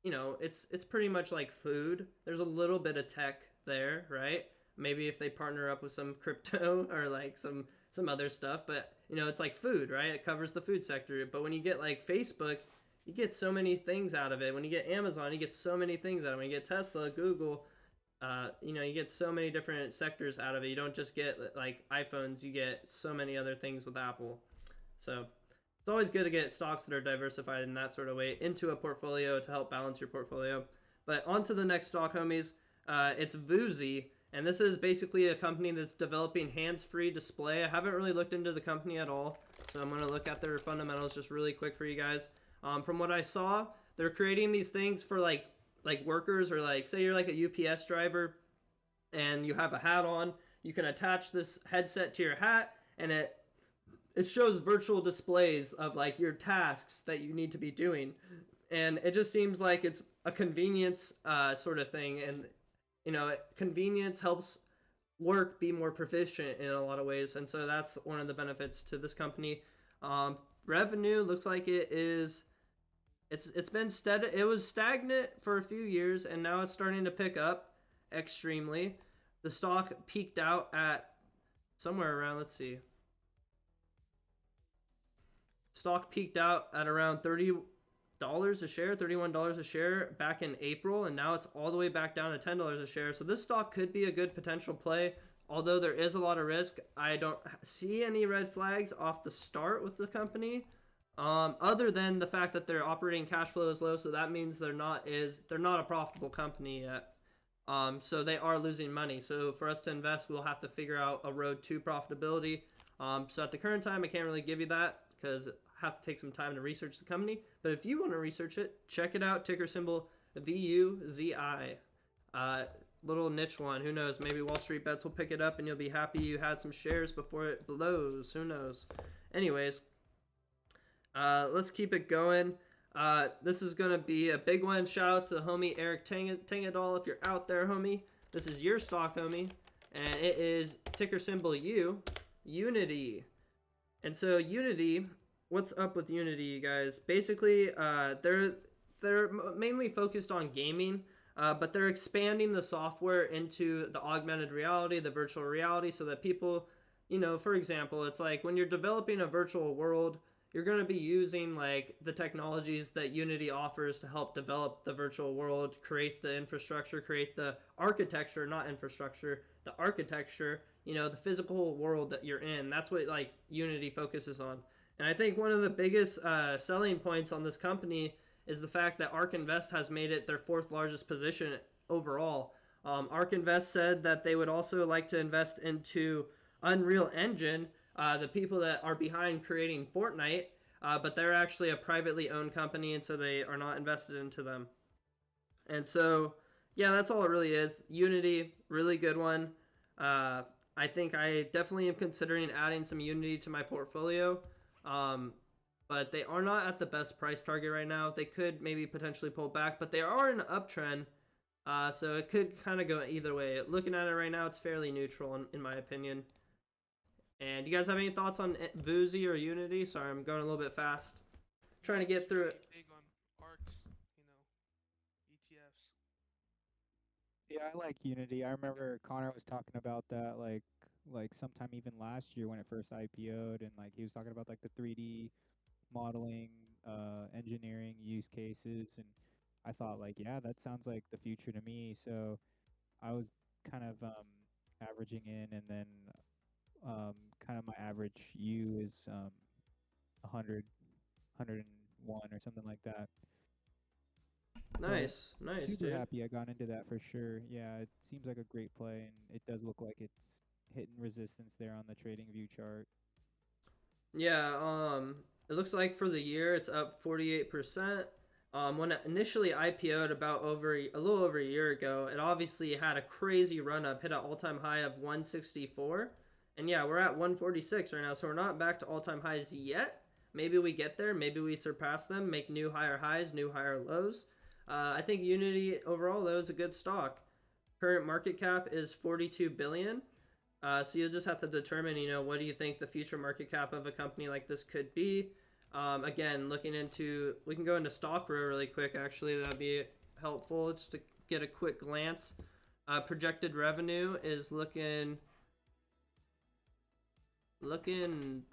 it's pretty much like food. There's a little bit of tech there, right? Maybe if they partner up with some crypto or like some other stuff, but it's like food, right? It covers the food sector. But when you get like Facebook, you get so many things out of it. When you get Amazon, you get so many things out of it. When you get Tesla, Google, you get so many different sectors out of it. You don't just get like iPhones, you get so many other things with Apple. So it's always good to get stocks that are diversified in that sort of way into a portfolio to help balance your portfolio. But on to the next stock, homies. It's Vuzi, and this is basically a company that's developing hands-free display. I haven't really looked into the company at all, so I'm going to look at their fundamentals just really quick for you guys. From what I saw, they're creating these things for like workers, or like say you're like a UPS driver and you have a hat on. You can attach this headset to your hat, and it shows virtual displays of like your tasks that you need to be doing, and it just seems like it's a convenience sort of thing. And convenience helps work be more proficient in a lot of ways, and so that's one of the benefits to this company. Revenue looks like it's been steady. It was stagnant for a few years, and now it's starting to pick up extremely. The stock peaked out at somewhere around, let's see, stock peaked out at around $30 a share, $31 a share back in April, and now it's all the way back down to $10 a share. So this stock could be a good potential play, although there is a lot of risk. I don't see any red flags off the start with the company, other than the fact that their operating cash flow is low, so that means they're not a profitable company yet. So they are losing money. So for us to invest, we'll have to figure out a road to profitability. So at the current time, I can't really give you that because I have to take some time to research the company. But if you want to research it, check it out. Ticker symbol VUZI. Little niche one. Who knows? Maybe Wall Street Bets will pick it up and you'll be happy you had some shares before it blows. Who knows? Anyways, let's keep it going. This is going to be a big one. Shout out to the homie Eric Tangadol. If you're out there, homie, this is your stock, homie. And it is ticker symbol U, Unity. And so Unity, what's up with Unity, you guys? Basically, they're mainly focused on gaming, but they're expanding the software into the augmented reality, the virtual reality, so that people, for example, it's like when you're developing a virtual world, you're going to be using like the technologies that Unity offers to help develop the virtual world, create the infrastructure, create the architecture, not infrastructure, the architecture, the physical world that you're in. That's what like Unity focuses on. And I think one of the biggest selling points on this company is the fact that ARK Invest has made it their fourth largest position overall. ARK Invest said that they would also like to invest into Unreal Engine, the people that are behind creating Fortnite, but they're actually a privately owned company, and so they are not invested into them. And so, yeah, that's all it really is. Unity, really good one. I think I definitely am considering adding some Unity to my portfolio, but they are not at the best price target right now. They could maybe potentially pull back, but they are in an uptrend, so it could kind of go either way. Looking at it right now, it's fairly neutral in my opinion. And you guys have any thoughts on Vuzi or Unity? Sorry, I'm going a little bit fast. Trying to get through it. Big on ARCs, ETFs. Yeah, I like Unity. I remember Connor was talking about that like sometime even last year when it first IPO'd, and like he was talking about like the 3D modeling, engineering use cases, and I thought like, yeah, that sounds like the future to me. So I was kind of averaging in, and then kind of my average U is 100, 101 or something like that. Nice, Super dude. happy I got into that for sure. Yeah, it seems like a great play, and it does look like it's hitting resistance there on the trading view chart. Yeah, it looks like for the year it's up 48%. When it initially IPO'd about a little over a year ago, it obviously had a crazy run up, hit an all-time high of 164. And yeah, we're at 146 right now, so we're not back to all-time highs yet. Maybe we get there, maybe we surpass them, make new higher highs, new higher lows. I think Unity overall though is a good stock. Current market cap is 42 billion. So you'll just have to determine, what do you think the future market cap of a company like this could be. Again, we can go into stock row really quick. Actually, that'd be helpful just to get a quick glance. Projected revenue is looking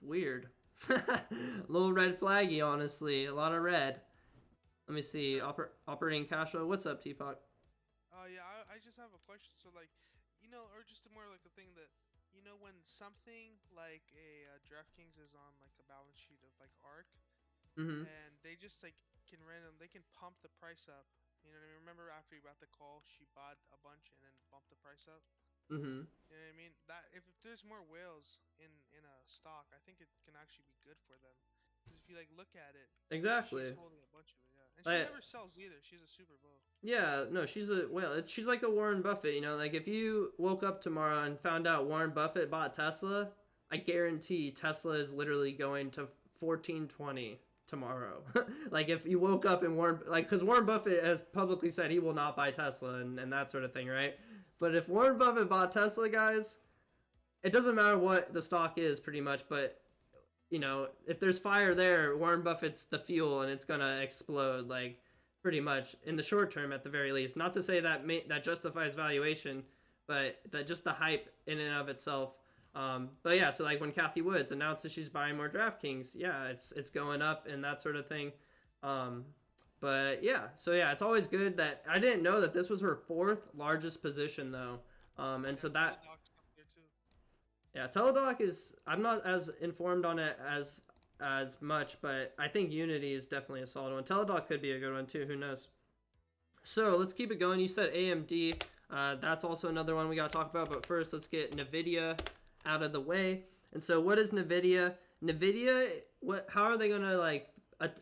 weird. A little red flaggy, honestly. A lot of red. Let me see. Operating cash flow. What's up, Teapot? Yeah, I just have a question. So, like, or just more like a thing that, you know when something like a DraftKings is on like a balance sheet of like ARK, Mm-hmm. and they just like they can pump the price up. You know what I mean? Remember after you bought the call, she bought a bunch and then bumped the price up. Mm-hmm. You know what I mean? That if there's more whales in a stock, I think it can actually be good for them. Because if you like look at it, she's Exactly. holding a bunch of it, yeah. And she I, never sells either. She's a super bull. yeah, no, she's like a Warren Buffett, you know, like if you woke up tomorrow and found out Warren Buffett bought Tesla, I guarantee Tesla is literally going to 1420 tomorrow. Like if you woke up and cuz Warren Buffett has publicly said he will not buy Tesla and that sort of thing, right? But if Warren Buffett bought Tesla, guys, it doesn't matter what the stock is pretty much, but you know, if there's fire there, Warren Buffett's the fuel and it's going to explode like pretty much in the short term at the very least. Not to say that that justifies valuation, but that just the hype in and of itself. But yeah, so like when Kathy Woods announces she's buying more DraftKings, yeah, it's going up and that sort of thing. But yeah, so yeah, it's always good that I didn't know that this was her fourth largest position though. And Yeah, so that Teledoc's up there too. yeah, Teledoc is I'm not as informed on it as much, but I think Unity is definitely a solid one. Teledoc could be a good one too. Who knows? So let's keep it going. You said AMD. That's also another one we got to talk about. But first, let's get Nvidia out of the way. And so, what is Nvidia? Nvidia, how are they gonna like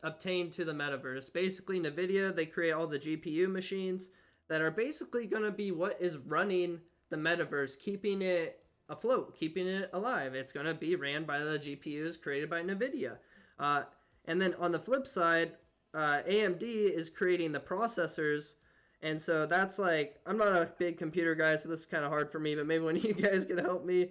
obtain to the metaverse? Basically, Nvidia, they create all the GPU machines that are basically gonna be what is running the metaverse, keeping it afloat, keeping it alive. It's gonna be ran by the GPUs created by Nvidia. And then on the flip side, AMD is creating the processors. And so that's like, I'm not a big computer guy, so this is kind of hard for me, but maybe one of you guys can help me.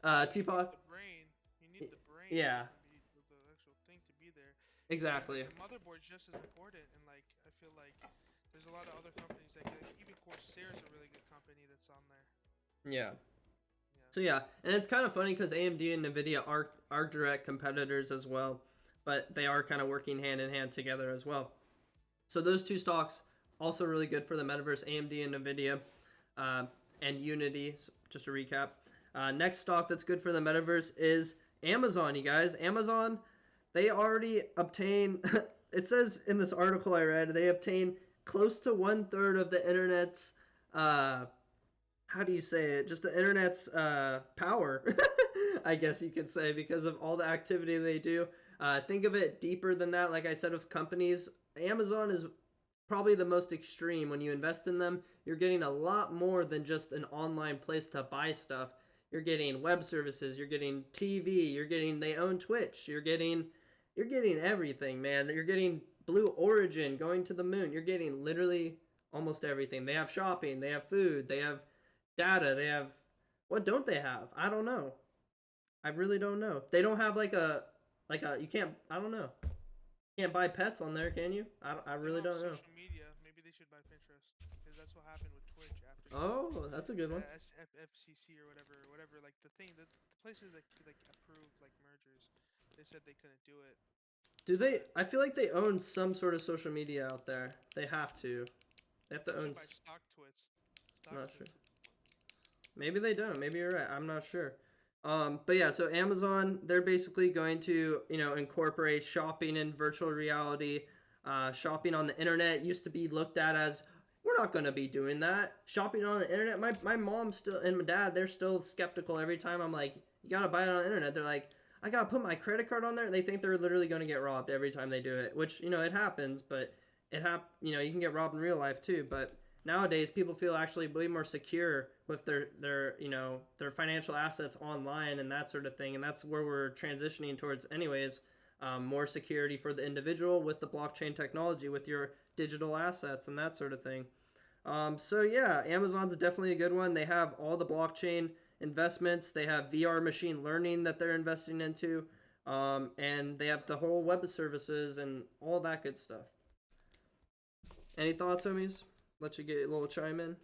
Teapot? The brain. You need the brain. Yeah, The actual thing to be there. exactly. The motherboard's just as important, and like I feel like there's a lot of other companies like even Corsair's a really good company that's on there. Yeah. Yeah. So yeah, and it's kind of funny because AMD and Nvidia are direct competitors as well, but they are kind of working hand in hand together as well. So those two stocks also really good for the metaverse, AMD and Nvidia, and Unity. Just to recap, next stock that's good for the metaverse is Amazon. You guys, Amazon, they already obtain. It says in this article I read they obtain close to 1/3 of the internet's how do you say it? Just the internet's power, I guess you could say, because of all the activity they do. Think of it deeper than that. Like I said, with companies, Amazon is probably the most extreme. When you invest in them, you're getting a lot more than just an online place to buy stuff. You're getting web services, you're getting TV, they own Twitch, you're getting everything, man. You're getting Blue Origin going to the moon. You're getting literally almost everything. They have shopping, they have food, they have data, they have what don't they have? I don't know. I really don't know. They don't have like a you can't I don't know. You can't buy pets on there, can you? I really don't know. Social media. Maybe they should buy Pinterest because that's what happened with Twitch after. Oh, that's a good one. FCC or whatever. Like the places that like approve like mergers, they said they couldn't do it. Do they? I feel like they own some sort of social media out there. They have to. They have to They own. should buy stock twits. I'm not sure. Maybe they don't. Maybe you're right. I'm not sure. But yeah, so Amazon, they're basically going to, incorporate shopping in virtual reality. Shopping on the internet used to be looked at as, we're not going to be doing that. Shopping on the internet, my mom still, and my dad, they're still skeptical every time I'm like, you got to buy it on the internet. They're like, I got to put my credit card on there. They think they're literally going to get robbed every time they do it, which, it happens, but you can get robbed in real life too. But nowadays people feel actually way more secure with their financial assets online and that sort of thing, and that's where we're transitioning towards anyways. More security for the individual with the blockchain technology, with your digital assets and that sort of thing. So yeah, Amazon's definitely a good one. They have all the blockchain investments, they have VR machine learning that they're investing into, and they have the whole web services and all that good stuff. Any thoughts, homies? Let you get a little chime in.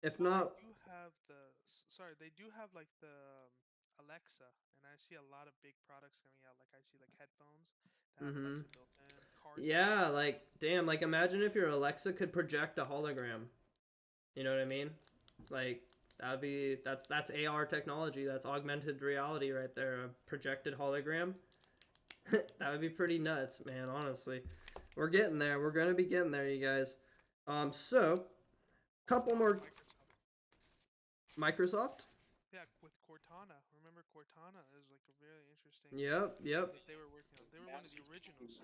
If not, They do have like the Alexa, and I see a lot of big products coming out. Like I see like headphones that have Alexa built in. Cars. Yeah, like damn, like imagine if your Alexa could project a hologram. You know what I mean? Like That's AR technology. That's augmented reality right there. A projected hologram. That would be pretty nuts, man. Honestly, we're getting there. We're gonna be getting there, you guys. So couple more. Microsoft. Yeah, with Cortana. Remember Cortana is like a very interesting. Yep. That they were working on. They were one of the originals.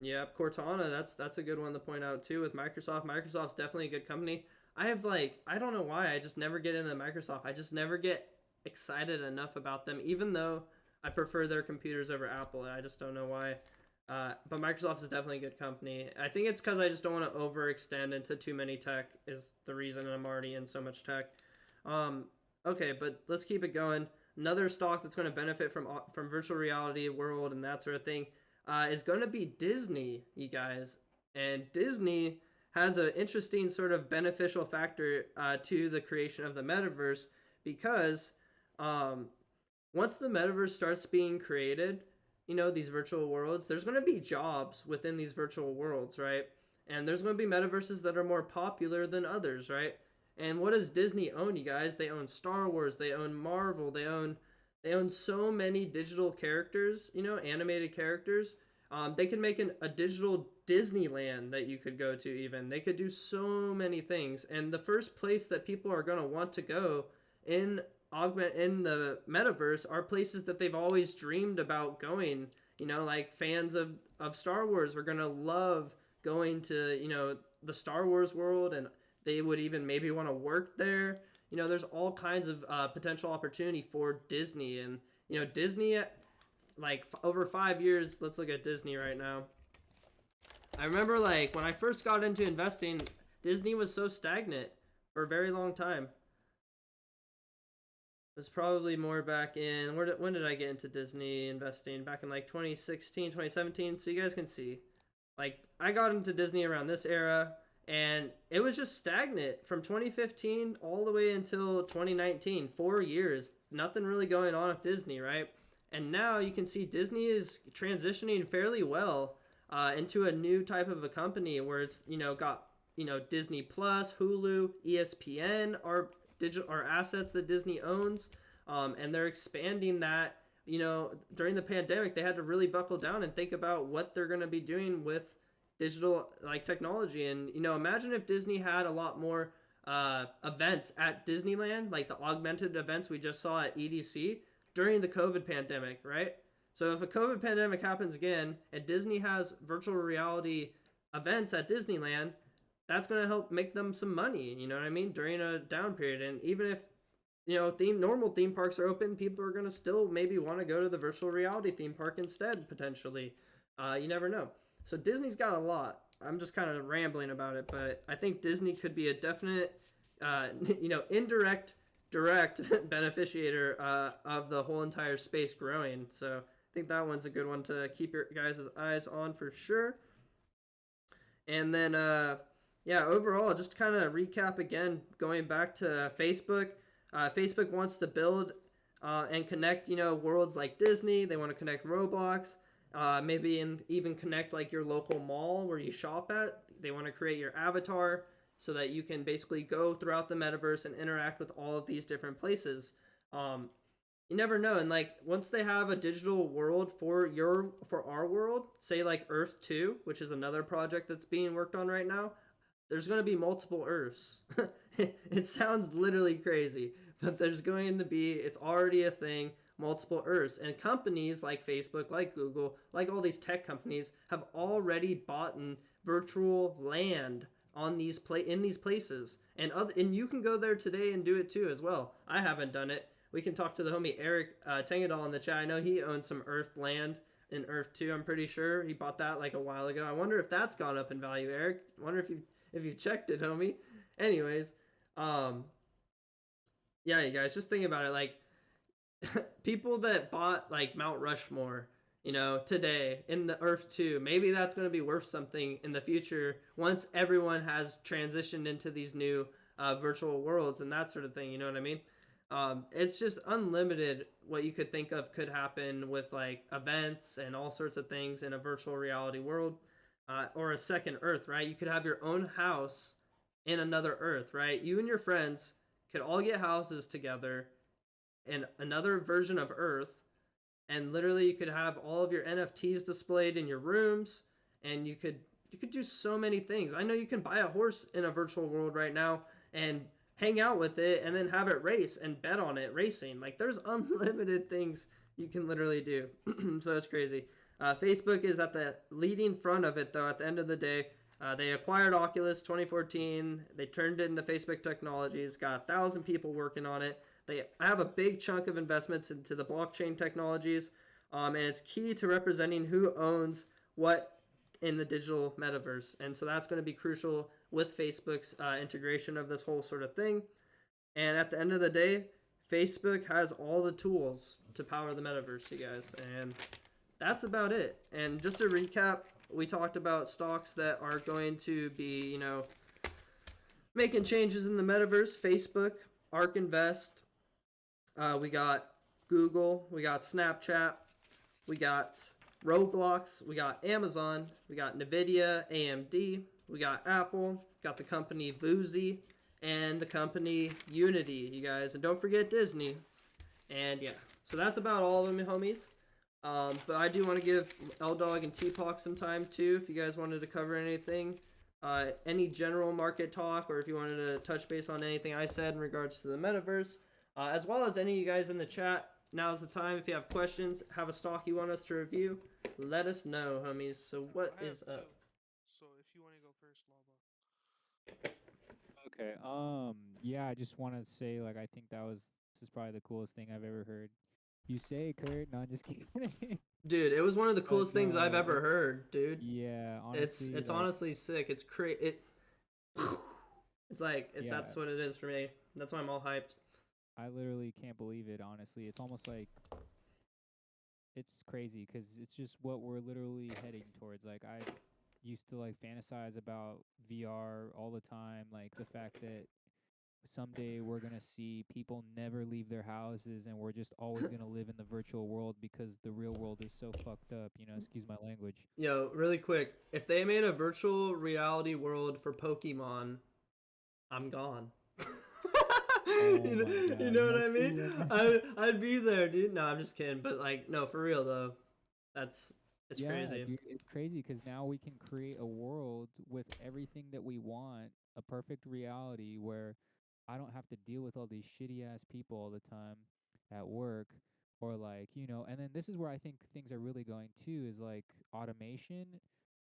Yep, Cortana. That's a good one to point out too. With Microsoft, Microsoft's definitely a good company. I have I don't know why I just never get into Microsoft. I just never get excited enough about them, even though I prefer their computers over Apple. I just don't know why. But Microsoft is definitely a good company. I think it's because I just don't want to overextend into too many tech is the reason I'm already in so much tech. Okay, but let's keep it going. Another stock that's going to benefit from virtual reality world and that sort of thing is going to be Disney, you guys. And Disney has an interesting sort of beneficial factor to the creation of the metaverse because once the metaverse starts being created, these virtual worlds, there's going to be jobs within these virtual worlds, right? And there's going to be metaverses that are more popular than others, right? And what does Disney own, you guys? They own Star Wars, they own Marvel, they own so many digital characters, animated characters. They can make a digital Disneyland that you could go to even. They could do so many things. And the first place that people are going to want to go in the metaverse are places that they've always dreamed about going. Like fans of Star Wars are going to love going to, the Star Wars world, and they would even maybe want to work there. There's all kinds of potential opportunity for Disney. And, Disney, over 5 years, let's look at Disney right now. I remember, when I first got into investing, Disney was so stagnant for a very long time. It was probably more back in, when did I get into Disney investing? Back in 2016, 2017. So you guys can see, I got into Disney around this era. And it was just stagnant from 2015 all the way until 2019, 4 years. Nothing really going on with Disney, right? And now you can see Disney is transitioning fairly well into a new type of a company where it's, got, Disney Plus, Hulu, ESPN are assets that Disney owns. And they're expanding that. During the pandemic, they had to really buckle down and think about what they're going to be doing with digital technology. And imagine if Disney had a lot more events at Disneyland, like the augmented events we just saw at EDC during the COVID pandemic, right? So if a COVID pandemic happens again and Disney has virtual reality events at Disneyland, that's going to help make them some money, you know what I mean, during a down period. And even if normal theme parks are open, people are going to still maybe want to go to the virtual reality theme park instead, potentially. You never know. So Disney's got a lot. I'm just kind of rambling about it, but I think Disney could be a definite, indirect, direct beneficiator of the whole entire space growing. So I think that one's a good one to keep your guys' eyes on for sure. And then, overall, just kind of recap again, going back to Facebook. Facebook wants to build and connect, worlds like Disney. They want to connect Roblox. Maybe even connect your local mall where you shop at. They want to create your avatar so that you can basically go throughout the metaverse and interact with all of these different places. You never know. And once they have a digital world for our world, say Earth 2, which is another project that's being worked on right now, there's going to be multiple Earths. It sounds literally crazy, but there's going to be, it's already a thing, multiple Earths. And companies like Facebook, like Google, like all these tech companies have already bought in virtual land on these in these places. And you can go there today and do it too as well. I haven't done it. We can talk to the homie Eric Tengadal in the chat. I know he owns some Earth land in Earth 2. I'm pretty sure he bought that a while ago. I wonder if that's gone up in value, Eric. I wonder if you checked it, homie. Anyways, yeah, you guys, just think about it. People that bought Mount Rushmore, today in the Earth 2, maybe that's going to be worth something in the future once everyone has transitioned into these new virtual worlds and that sort of thing. You know what I mean? It's just unlimited what you could think of could happen with events and all sorts of things in a virtual reality world, or a second Earth, right? You could have your own house in another Earth, right? You and your friends could all get houses together in another version of Earth, and literally you could have all of your NFTs displayed in your rooms, and you could do so many things. I know you can buy a horse in a virtual world right now and hang out with it and then have it race and bet on it racing. Like there's unlimited things you can literally do. So that's crazy. Facebook is at the leading front of it though. At the end of the day, they acquired Oculus 2014. They turned it into Facebook Technologies. Got 1,000 people working on it. They have a big chunk of investments into the blockchain technologies, and it's key to representing who owns what in the digital metaverse. And so that's going to be crucial with Facebook's integration of this whole sort of thing. And at the end of the day, Facebook has all the tools to power the metaverse, you guys. And that's about it. And just to recap, we talked about stocks that are going to be, making changes in the metaverse. Facebook, ARK Invest, we got Google, we got Snapchat, we got Roblox, we got Amazon, we got Nvidia, AMD, we got Apple, got the company Vuzi, and the company Unity, you guys. And don't forget Disney. And yeah, so that's about all of them, homies. But I do want to give L-Dog and T-Pock some time too, if you guys wanted to cover anything. Any general market talk, or if you wanted to touch base on anything I said in regards to the metaverse, as well as any of you guys in the chat. Now's the time. If you have questions, have a stock you want us to review, let us know, homies. So what is up? So if you want to go first, Lava. Okay. Yeah, I just want to say, like, I think this is probably the coolest thing I've ever heard. You say, Kurt? No, I'm just kidding. Dude, it was one of the coolest things I've ever heard, dude. Yeah, honestly, it's like, honestly sick. It's it's like that's what it is for me. That's why I'm all hyped. I literally can't believe it, honestly. It's almost like it's crazy because it's just what we're literally heading towards. Like, I used to like fantasize about VR all the time, like the fact that someday we're gonna see people never leave their houses and we're just always gonna live in the virtual world because the real world is so fucked up, excuse my language. Yo, really quick, if they made a virtual reality world for Pokemon, I'm gone. You know what I mean? I'd be there, dude. No, I'm just kidding. But like, no, for real though, it's crazy. Dude, it's crazy because now we can create a world with everything that we want, a perfect reality where I don't have to deal with all these shitty ass people all the time at work, or like, and then this is where I think things are really going too, is like automation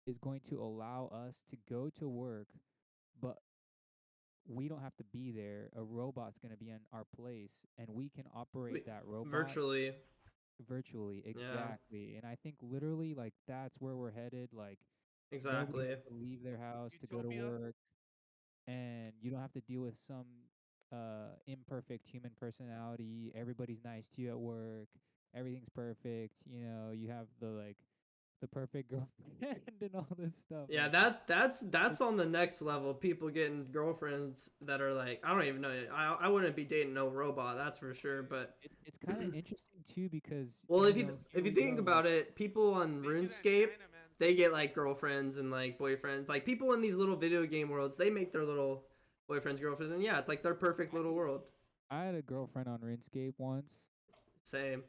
is going to allow us to go to work, but we don't have to be there. A robot's going to be in our place and we can operate that robot virtually, exactly. And I think literally like that's where we're headed. Like exactly, nobody has to leave their house to go to work, and you don't have to deal with some imperfect human personality. Everybody's nice to you at work, everything's perfect, you have the perfect girlfriend and all this stuff. Yeah, like, that's on the next level. People getting girlfriends that are like, I don't even know. I wouldn't be dating no robot, that's for sure. But it's kind of interesting too because if you think about it, people on RuneScape, they get like girlfriends and like boyfriends. Like people in these little video game worlds, they make their little boyfriends, girlfriends, and yeah, it's like their perfect little world. I had a girlfriend on RuneScape once. Same.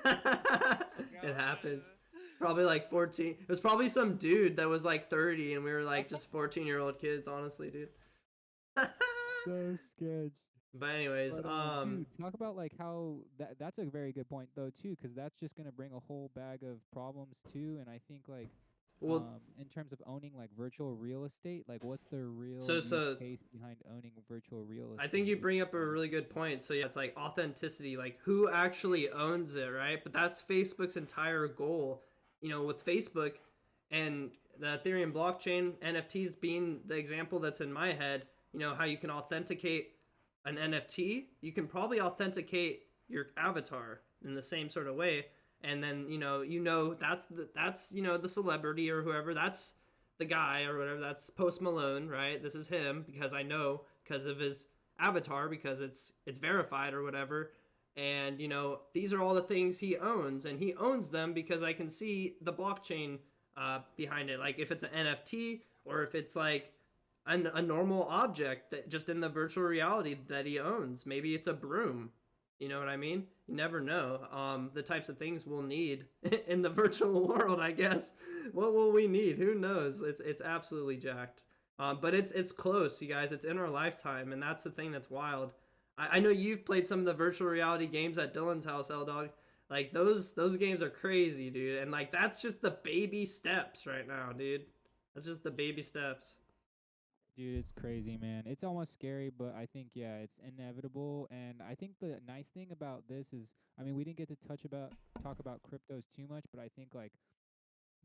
It happens. Probably like 14. It was probably some dude that was like 30 and we were like just 14-year-old kids, honestly, dude. So sketch. But anyways, dude, talk about like how that's a very good point though too, because that's just gonna bring a whole bag of problems too. And I think like in terms of owning like virtual real estate, like what's the real use case behind owning virtual real estate? I think you bring up a really good point. So yeah, it's like authenticity, like who actually owns it, right? But that's Facebook's entire goal. With Facebook and the Ethereum blockchain, NFTs being the example that's in my head, how you can authenticate an NFT, you can probably authenticate your avatar in the same sort of way. And then, that's the celebrity or whoever, that's the guy or whatever, that's Post Malone, right? This is him because I know because of his avatar, because it's verified or whatever. And, these are all the things he owns, and he owns them because I can see the blockchain behind it. Like if it's an NFT or if it's like a normal object that just in the virtual reality that he owns. Maybe it's a broom. You know what I mean? You never know. The types of things we'll need in the virtual world, I guess. What will we need? Who knows? It's absolutely jacked. But it's close, you guys. It's in our lifetime, and that's the thing that's wild. I know you've played some of the virtual reality games at Dylan's house, L Dog. Like those games are crazy, dude. And like that's just the baby steps right now, dude. That's just the baby steps. Dude, it's crazy, man. It's almost scary, but I think yeah, it's inevitable. And I think the nice thing about this is, I mean, we didn't get to talk about cryptos too much, but I think like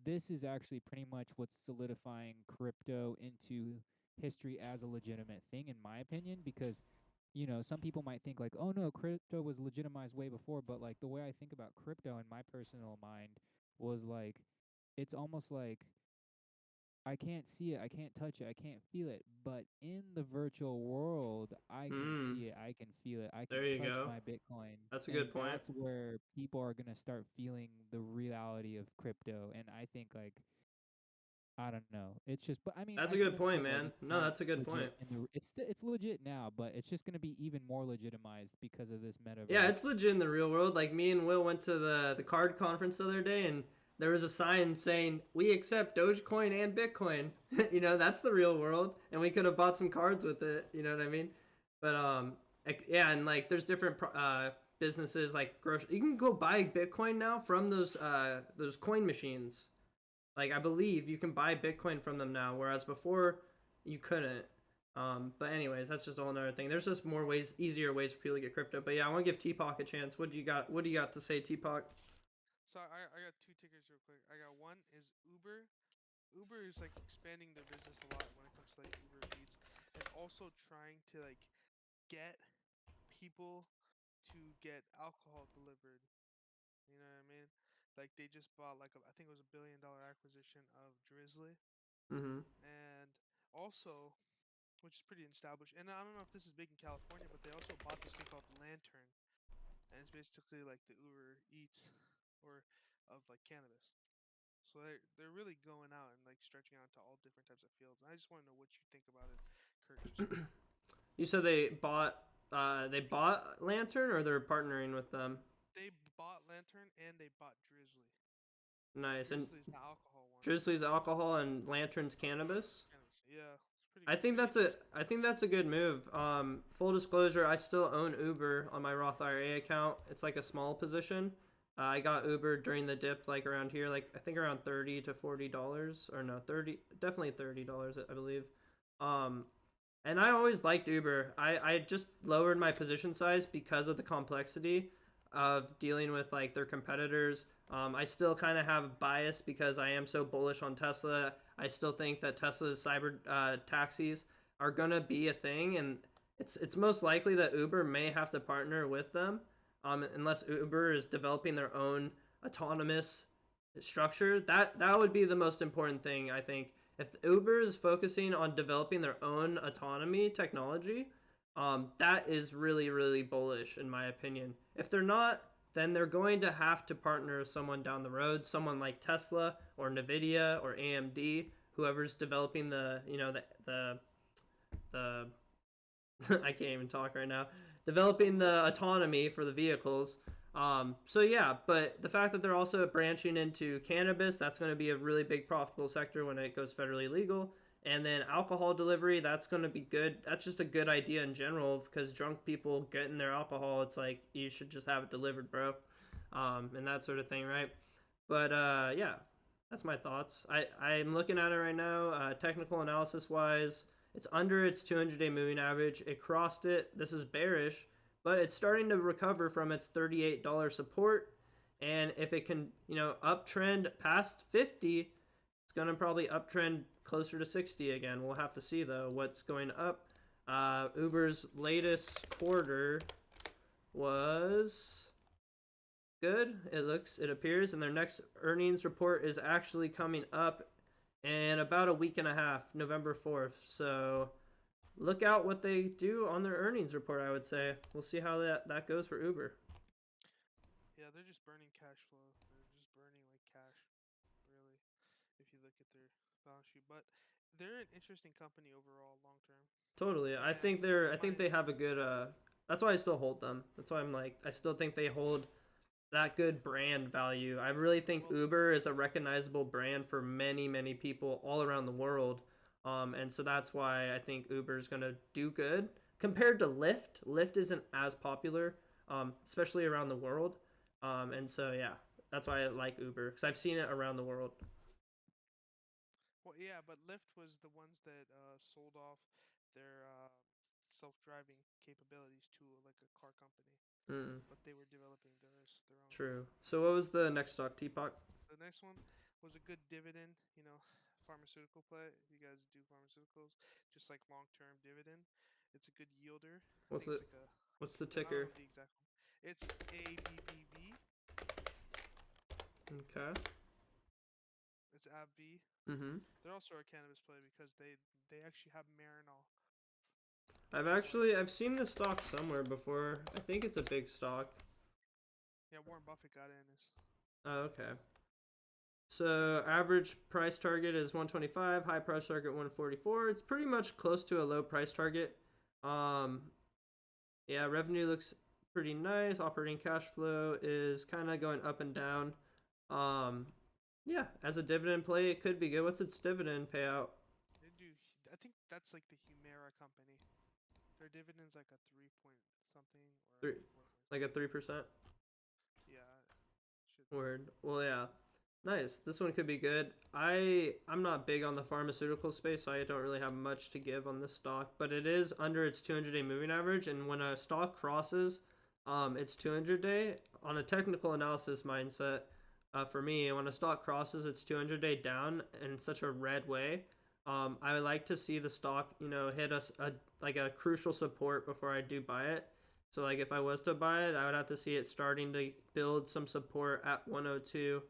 this is actually pretty much what's solidifying crypto into history as a legitimate thing, in my opinion, because some people might think like, oh no, crypto was legitimized way before, but like the way I think about crypto in my personal mind was like, it's almost like I can't see it, I can't touch it, I can't feel it, but in the virtual world, I can Hmm. see it, I can feel it, I can There you touch go. my Bitcoin. That's a And good point. that's where people are going to start feeling the reality of crypto. And I think like I don't know. It's just, but I mean, That's I a good shouldn't say point, like man. it's No, not that's a good legit point. in the. It's legit now, but it's just gonna be even more legitimized because of this Yeah, metaverse. it's legit in the real world. Like me and Will went to the card conference the other day, and there was a sign saying we accept Dogecoin and Bitcoin. You know, that's the real world, and we could have bought some cards with it. You know what I mean? But yeah, and like there's different businesses like grocery. You can go buy Bitcoin now from those coin machines. Like I believe you can buy Bitcoin from them now, whereas before you couldn't. But anyways, that's just a whole another thing. There's just more ways, easier ways for people to get crypto. But yeah, I want to give Teapot a chance. What do you got? What do you got to say, Teapot? So I got two tickers real quick. I got one is Uber. Uber is like expanding their business a lot when it comes to like Uber Eats, and also trying to like get people to get alcohol delivered. You know what I mean? Like they just bought like I think it was $1 billion acquisition of Drizzly, Mm-hmm. and also, which is pretty established. And I don't know if this is big in California, but they also bought this thing called Lantern, and it's basically like the Uber Eats or of like cannabis. So they're really going out and like stretching out to all different types of fields. And I just want to know what you think about it, Kurt. Just You said they bought Lantern, or they're partnering with them. they bought Lantern and they bought Drizzly. Nice. And Drizzly's the alcohol one. Drizzly's alcohol and Lantern's cannabis. Cannabis. Yeah, it's pretty interesting. I think that's a good move. Full disclosure, I still own Uber on my Roth IRA account. It's like a small position. I got Uber during the dip, like around here, like I think around $30 to $40, or no, 30, definitely $30, I believe. Um, and I always liked Uber. I just lowered my position size because of the complexity of dealing with like their competitors. I still kind of have a bias because I am so bullish on Tesla. I still think that Tesla's cyber taxis are gonna be a thing, and it's most likely that Uber may have to partner with them, unless Uber is developing their own autonomous structure. That would be the most important thing, I think. If Uber is focusing on developing their own autonomy technology, that is really really bullish in my opinion. If they're not, then they're going to have to partner with someone down the road, someone like Tesla or Nvidia or AMD, whoever's developing the I can't even talk right now, developing the autonomy for the vehicles. So yeah, but the fact that they're also branching into cannabis, that's going to be a really big profitable sector when it goes federally legal. And then alcohol delivery, that's going to be good. That's just a good idea in general because drunk people getting their alcohol, it's like you should just have it delivered, bro. And that sort of thing, right? But yeah, that's my thoughts. I'm looking at it right now. Technical analysis wise, it's under its 200-day moving average. It crossed it. This is bearish, but it's starting to recover from its $38 support. And if it can, uptrend past 50, it's gonna probably uptrend closer to 60 again. We'll have to see though what's going up. Uber's latest quarter was good. It appears, and their next earnings report is actually coming up in about a week and a half, November 4th. So look out what they do on their earnings report, I would say. We'll see how that goes for Uber. Yeah, they're just burning cash flow. They're just burning like cash, really. If you look at their balance sheet. But they're an interesting company overall, long term. Totally. I And think they're. I think my they have a good. That's why I still hold them. That's why I'm like. I still think they hold that good brand value. I really think well, Uber is a recognizable brand for many people all around the world. And so that's why I think Uber is gonna do good compared to Lyft. Lyft isn't as popular, especially around the world. And so yeah, that's why I like Uber because I've seen it around the world. well, yeah, but Lyft was the ones that sold off their self-driving capabilities to like a car company, Mm, but they were developing their own. true. So what was the next stock, Teapot? The next one was a good dividend, pharmaceutical play. If you guys do pharmaceuticals, just like long-term dividend, it's a good yielder. I What's think it's it? like What's the I don't ticker? know the exact one. It's ABBV. Okay. It's AbbVie. Mm-hmm. They're also a cannabis play because they actually have Marinol, I've which is like actually I've seen this stock somewhere before. I think it's a big stock. yeah, Warren Buffett got in this. Oh, okay. So average price target is 125, high price target 144. It's pretty much close to a low price target. Um, yeah, revenue looks pretty nice. Operating cash flow is kind of going up and down. Um, yeah, as a dividend play, it could be good. What's its dividend payout? They do. I think that's like the Humira company. Their dividend's like a 3 point something or Three, like 4 point like a something. 3%. Yeah, should be. Word. Well, yeah. Nice. This one could be good. I'm not big on the pharmaceutical space, so I don't really have much to give on this stock, but it is under its 200-day moving average, and when a stock crosses its 200-day on a technical analysis mindset, for me, when a stock crosses its 200-day down in such a red way, I like to see the stock, hit us a like a crucial support before I do buy it. So like if I was to buy it, I would have to see it starting to build some support at 102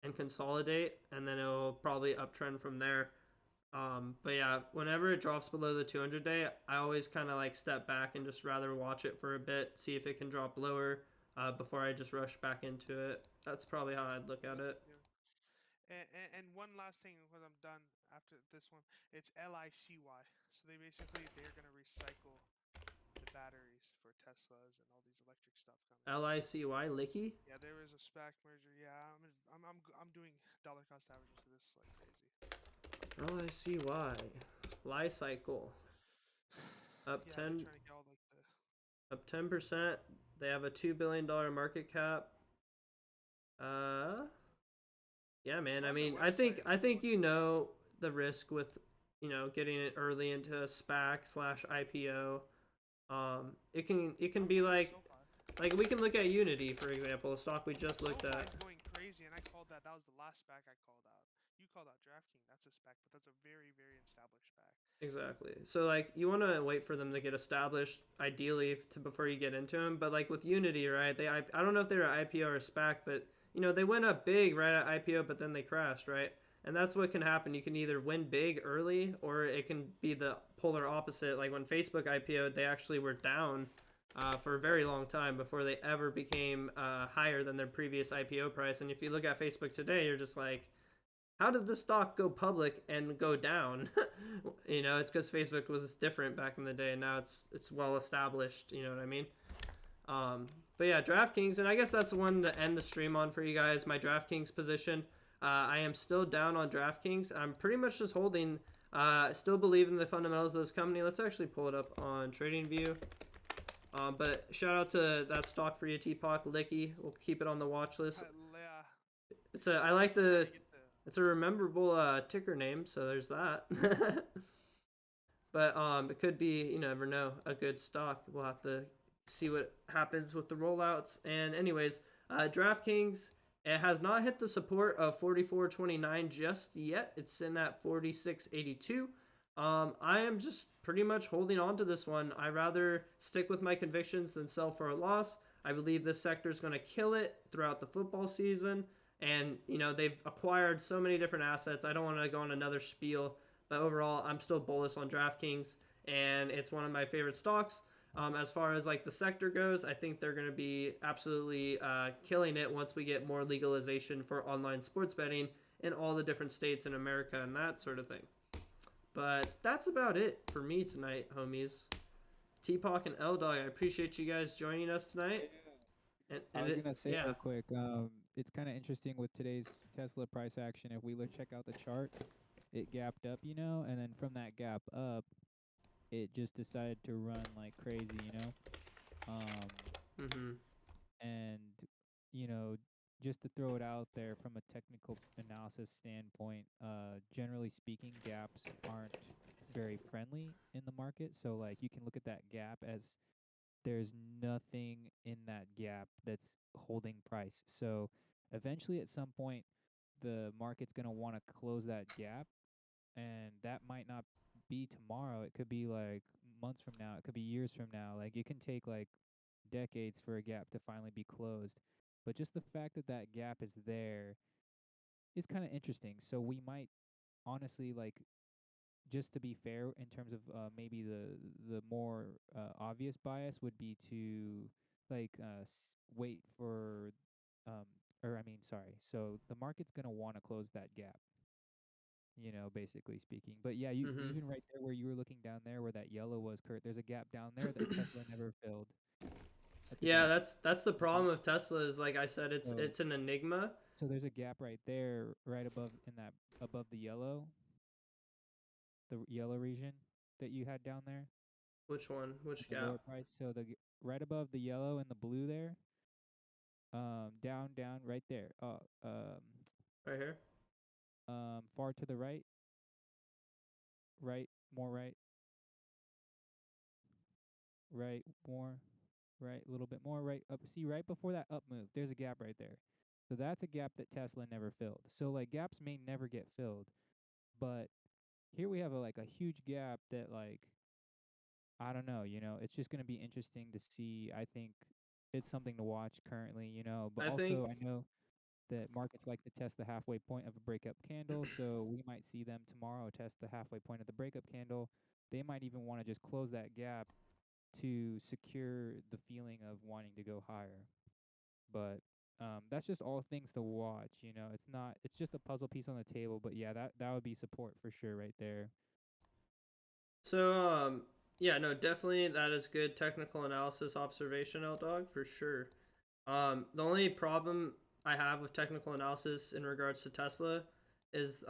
and consolidate, and then it'll probably uptrend from there. But yeah, whenever it drops below the 200-day, I always kind of like step back and just rather watch it for a bit, see if it can drop lower before I just rush back into it. That's probably how I'd look at it. Yeah. And one last thing, because I'm done after this one, it's LICY. So they're gonna recycle the batteries for Teslas and all these electric stuff coming. LICY, Licky? Yeah, there was a SPAC merger. Yeah, I'm doing dollar cost averages for this like crazy. LICY. Life cycle. Up Yeah, they're 10 trying to get all like the. up 10%. They have a $2 billion market cap. Uh Yeah, man. I On their mean, I think website, the risk with getting it early into a SPAC slash IPO. It can be like we can look at Unity for example, a stock we just looked SoFi at. is going crazy, and I called that. That was the last SPAC I called out. You called out DraftKings. That's a SPAC, but that's a very established SPAC. Exactly. So like you want to wait for them to get established, ideally, to before you get into them. But like with Unity, right? I don't know if they're an IPO or a SPAC, but they went up big right at IPO, but then they crashed, right? And that's what can happen. You can either win big early, or it can be the polar opposite. Like when Facebook IPO'd, they actually were down for a very long time before they ever became higher than their previous IPO price. And if you look at Facebook today, you're just like, how did the stock go public and go down? It's because Facebook was different back in the day, and now it's well established. You know what I mean? But yeah, DraftKings, and I guess that's the one to end the stream on for you guys. My DraftKings position. I am still down on DraftKings. I'm pretty much just holding. Still believe in the fundamentals of this company. Let's actually pull it up on TradingView. But shout out to that stock for you, Teapot, Licky. We'll keep it on the watch list. Yeah, I like trying to get the. it's a rememberable ticker name, so there's that. But it could be, you never know, a good stock. We'll have to see what happens with the rollouts. And anyways, DraftKings, it has not hit the support of 44.29 just yet. It's sitting at 46.82. I am just pretty much holding on to this one. I rather stick with my convictions than sell for a loss. I believe this sector is going to kill it throughout the football season. And, they've acquired so many different assets. I don't want to go on another spiel. But overall, I'm still bullish on DraftKings. And it's one of my favorite stocks. As far as like the sector goes, I think they're going to be absolutely killing it once we get more legalization for online sports betting in all the different states in America and that sort of thing. But that's about it for me tonight, homies. T-Pock and L-Dog, I appreciate you guys joining us tonight. I was gonna say real quick, it's kind of interesting with today's Tesla price action. If we check out the chart, it gapped up, and then from that gap up, it just decided to run like crazy, and just to throw it out there from a technical analysis standpoint, generally speaking, gaps aren't very friendly in the market. So like you can look at that gap as there's nothing in that gap that's holding price. So eventually at some point the market's going to want to close that gap, and that might not be tomorrow. It could be like months from now, it could be years from now. Like it can take like decades for a gap to finally be closed. But just the fact that that gap is there is kind of interesting. So we might honestly, like, just to be fair in terms of maybe the more obvious bias would be to like wait for um or I mean sorry. So the market's going to want to close that gap, basically speaking. But yeah, you even right there where you were looking down there where that yellow was, Kurt, there's a gap down there that Tesla never filled. Yeah, that's the problem with Tesla is, like I said, it's an enigma. So there's a gap right there, right above the yellow region that you had down there. Which one? Which gap? Lower price. So right above the yellow and the blue there. Down, right there. Right here. Far to the right. Right, more right. Right, more. Right, a little bit more. Right up. See, right before that up move, there's a gap right there. So that's a gap that Tesla never filled. So like gaps may never get filled, but here we have a huge gap that like I don't know, it's just going to be interesting to see. I think it's something to watch currently, but I know that markets like to test the halfway point of a breakup candle, so we might see them tomorrow test the halfway point of the breakup candle. They might even want to just close that gap to secure the feeling of wanting to go higher. But that's just all things to watch, it's just a puzzle piece on the table, but yeah, that would be support for sure right there. So yeah, no, definitely that is good technical analysis observation, L-Dog, for sure. The only problem I have with technical analysis in regards to Tesla is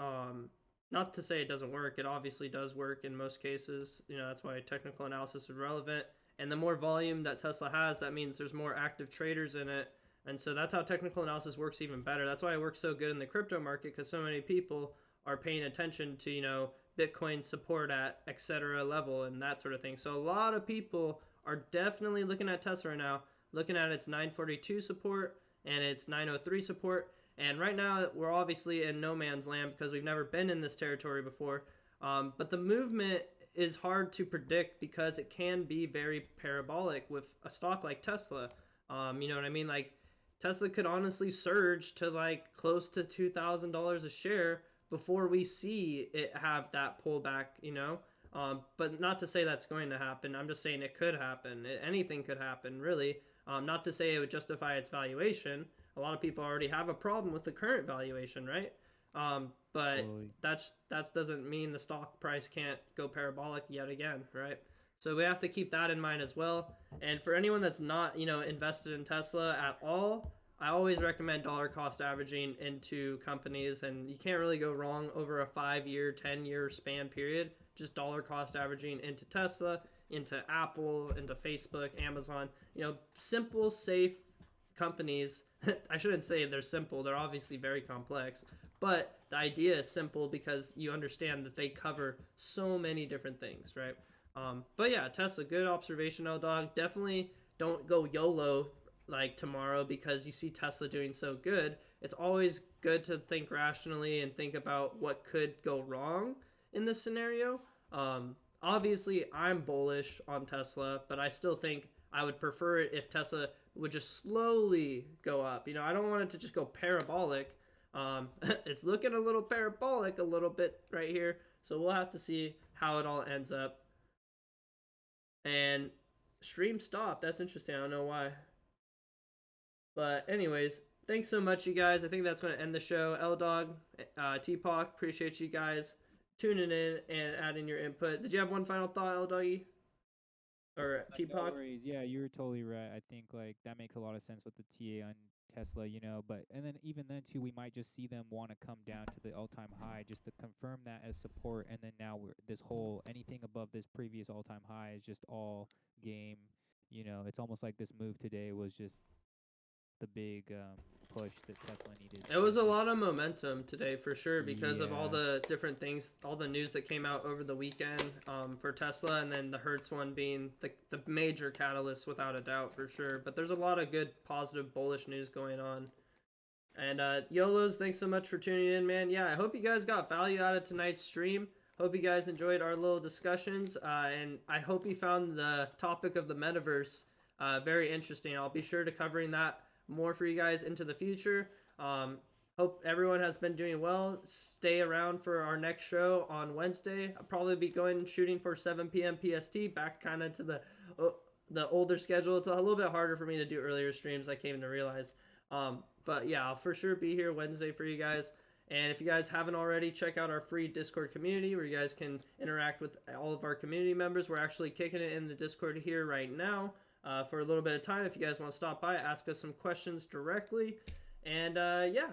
not to say it doesn't work. It obviously does work in most cases. That's why technical analysis is relevant. And the more volume that Tesla has, that means there's more active traders in it. And so that's how technical analysis works even better. That's why it works so good in the crypto market, because so many people are paying attention to, Bitcoin support at etc. level and that sort of thing. So a lot of people are definitely looking at Tesla right now, looking at its 942 support and its 903 support. And right now we're obviously in no man's land because we've never been in this territory before. But the movement is hard to predict because it can be very parabolic with a stock like Tesla. You know what I mean? Like Tesla could honestly surge to like close to $2,000 a share before we see it have that pullback, but not to say that's going to happen. I'm just saying it could happen. Anything could happen, really. Not to say it would justify its valuation. A lot of people already have a problem with the current valuation, right? But totally. That doesn't mean the stock price can't go parabolic yet again, right? So we have to keep that in mind as well. And for anyone that's not, invested in Tesla at all, I always recommend dollar cost averaging into companies, and you can't really go wrong over a 5-year, 10-year span period. Just dollar cost averaging into Tesla, into Apple, into Facebook, Amazon, simple, safe companies. I shouldn't say they're simple. They're obviously very complex, but the idea is simple because you understand that they cover so many different things, right? But yeah, Tesla, good observation, L-Dog. Definitely don't go YOLO like tomorrow because you see Tesla doing so good. It's always good to think rationally and think about what could go wrong in this scenario. Obviously, I'm bullish on Tesla, but I still think I would prefer it if Tesla would just slowly go up. I don't want it to just go parabolic. It's looking a little parabolic a little bit right here, so we'll have to see how it all ends up. And stream stopped. That's interesting. I don't know why. But anyways, thanks so much, you guys. I think that's going to end the show. L Dog, T-Pock, appreciate you guys tuning in and adding your input. Did you have one final thought, L Doggy? Or No T-Pock? worries. Yeah, you're totally right. I think like that makes a lot of sense with the TA on Tesla, but and then even then too, we might just see them want to come down to the all-time high just to confirm that as support, and then now we're this whole anything above this previous all-time high is just all game. It's almost like this move today was just the big push that Tesla needed. It was a lot of momentum today for sure because of all Yeah. the different things, all the news that came out over the weekend for Tesla, and then the Hertz one being the major catalyst without a doubt for sure. But there's a lot of good, positive, bullish news going on. And YOLOs, thanks so much for tuning in, man. Yeah, I hope you guys got value out of tonight's stream. Hope you guys enjoyed our little discussions, and I hope you found the topic of the metaverse very interesting. I'll be sure to covering that more for you guys into the future. Hope everyone has been doing well. Stay around for our next show on Wednesday. I'll probably be shooting for 7 p.m. PST, back kind of to the older schedule. It's a little bit harder for me to do earlier streams, I came to realize. But yeah, I'll for sure be here Wednesday for you guys. And if you guys haven't already, check out our free Discord community where you guys can interact with all of our community members. We're actually kicking it in the Discord here right now for a little bit of time. If you guys want to stop by, ask us some questions directly. And yeah,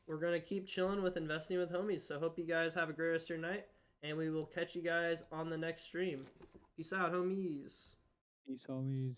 we're going to keep chilling with Investing with Homies. So hope you guys have a great rest of your night. And we will catch you guys on the next stream. Peace out, homies. Peace, homies.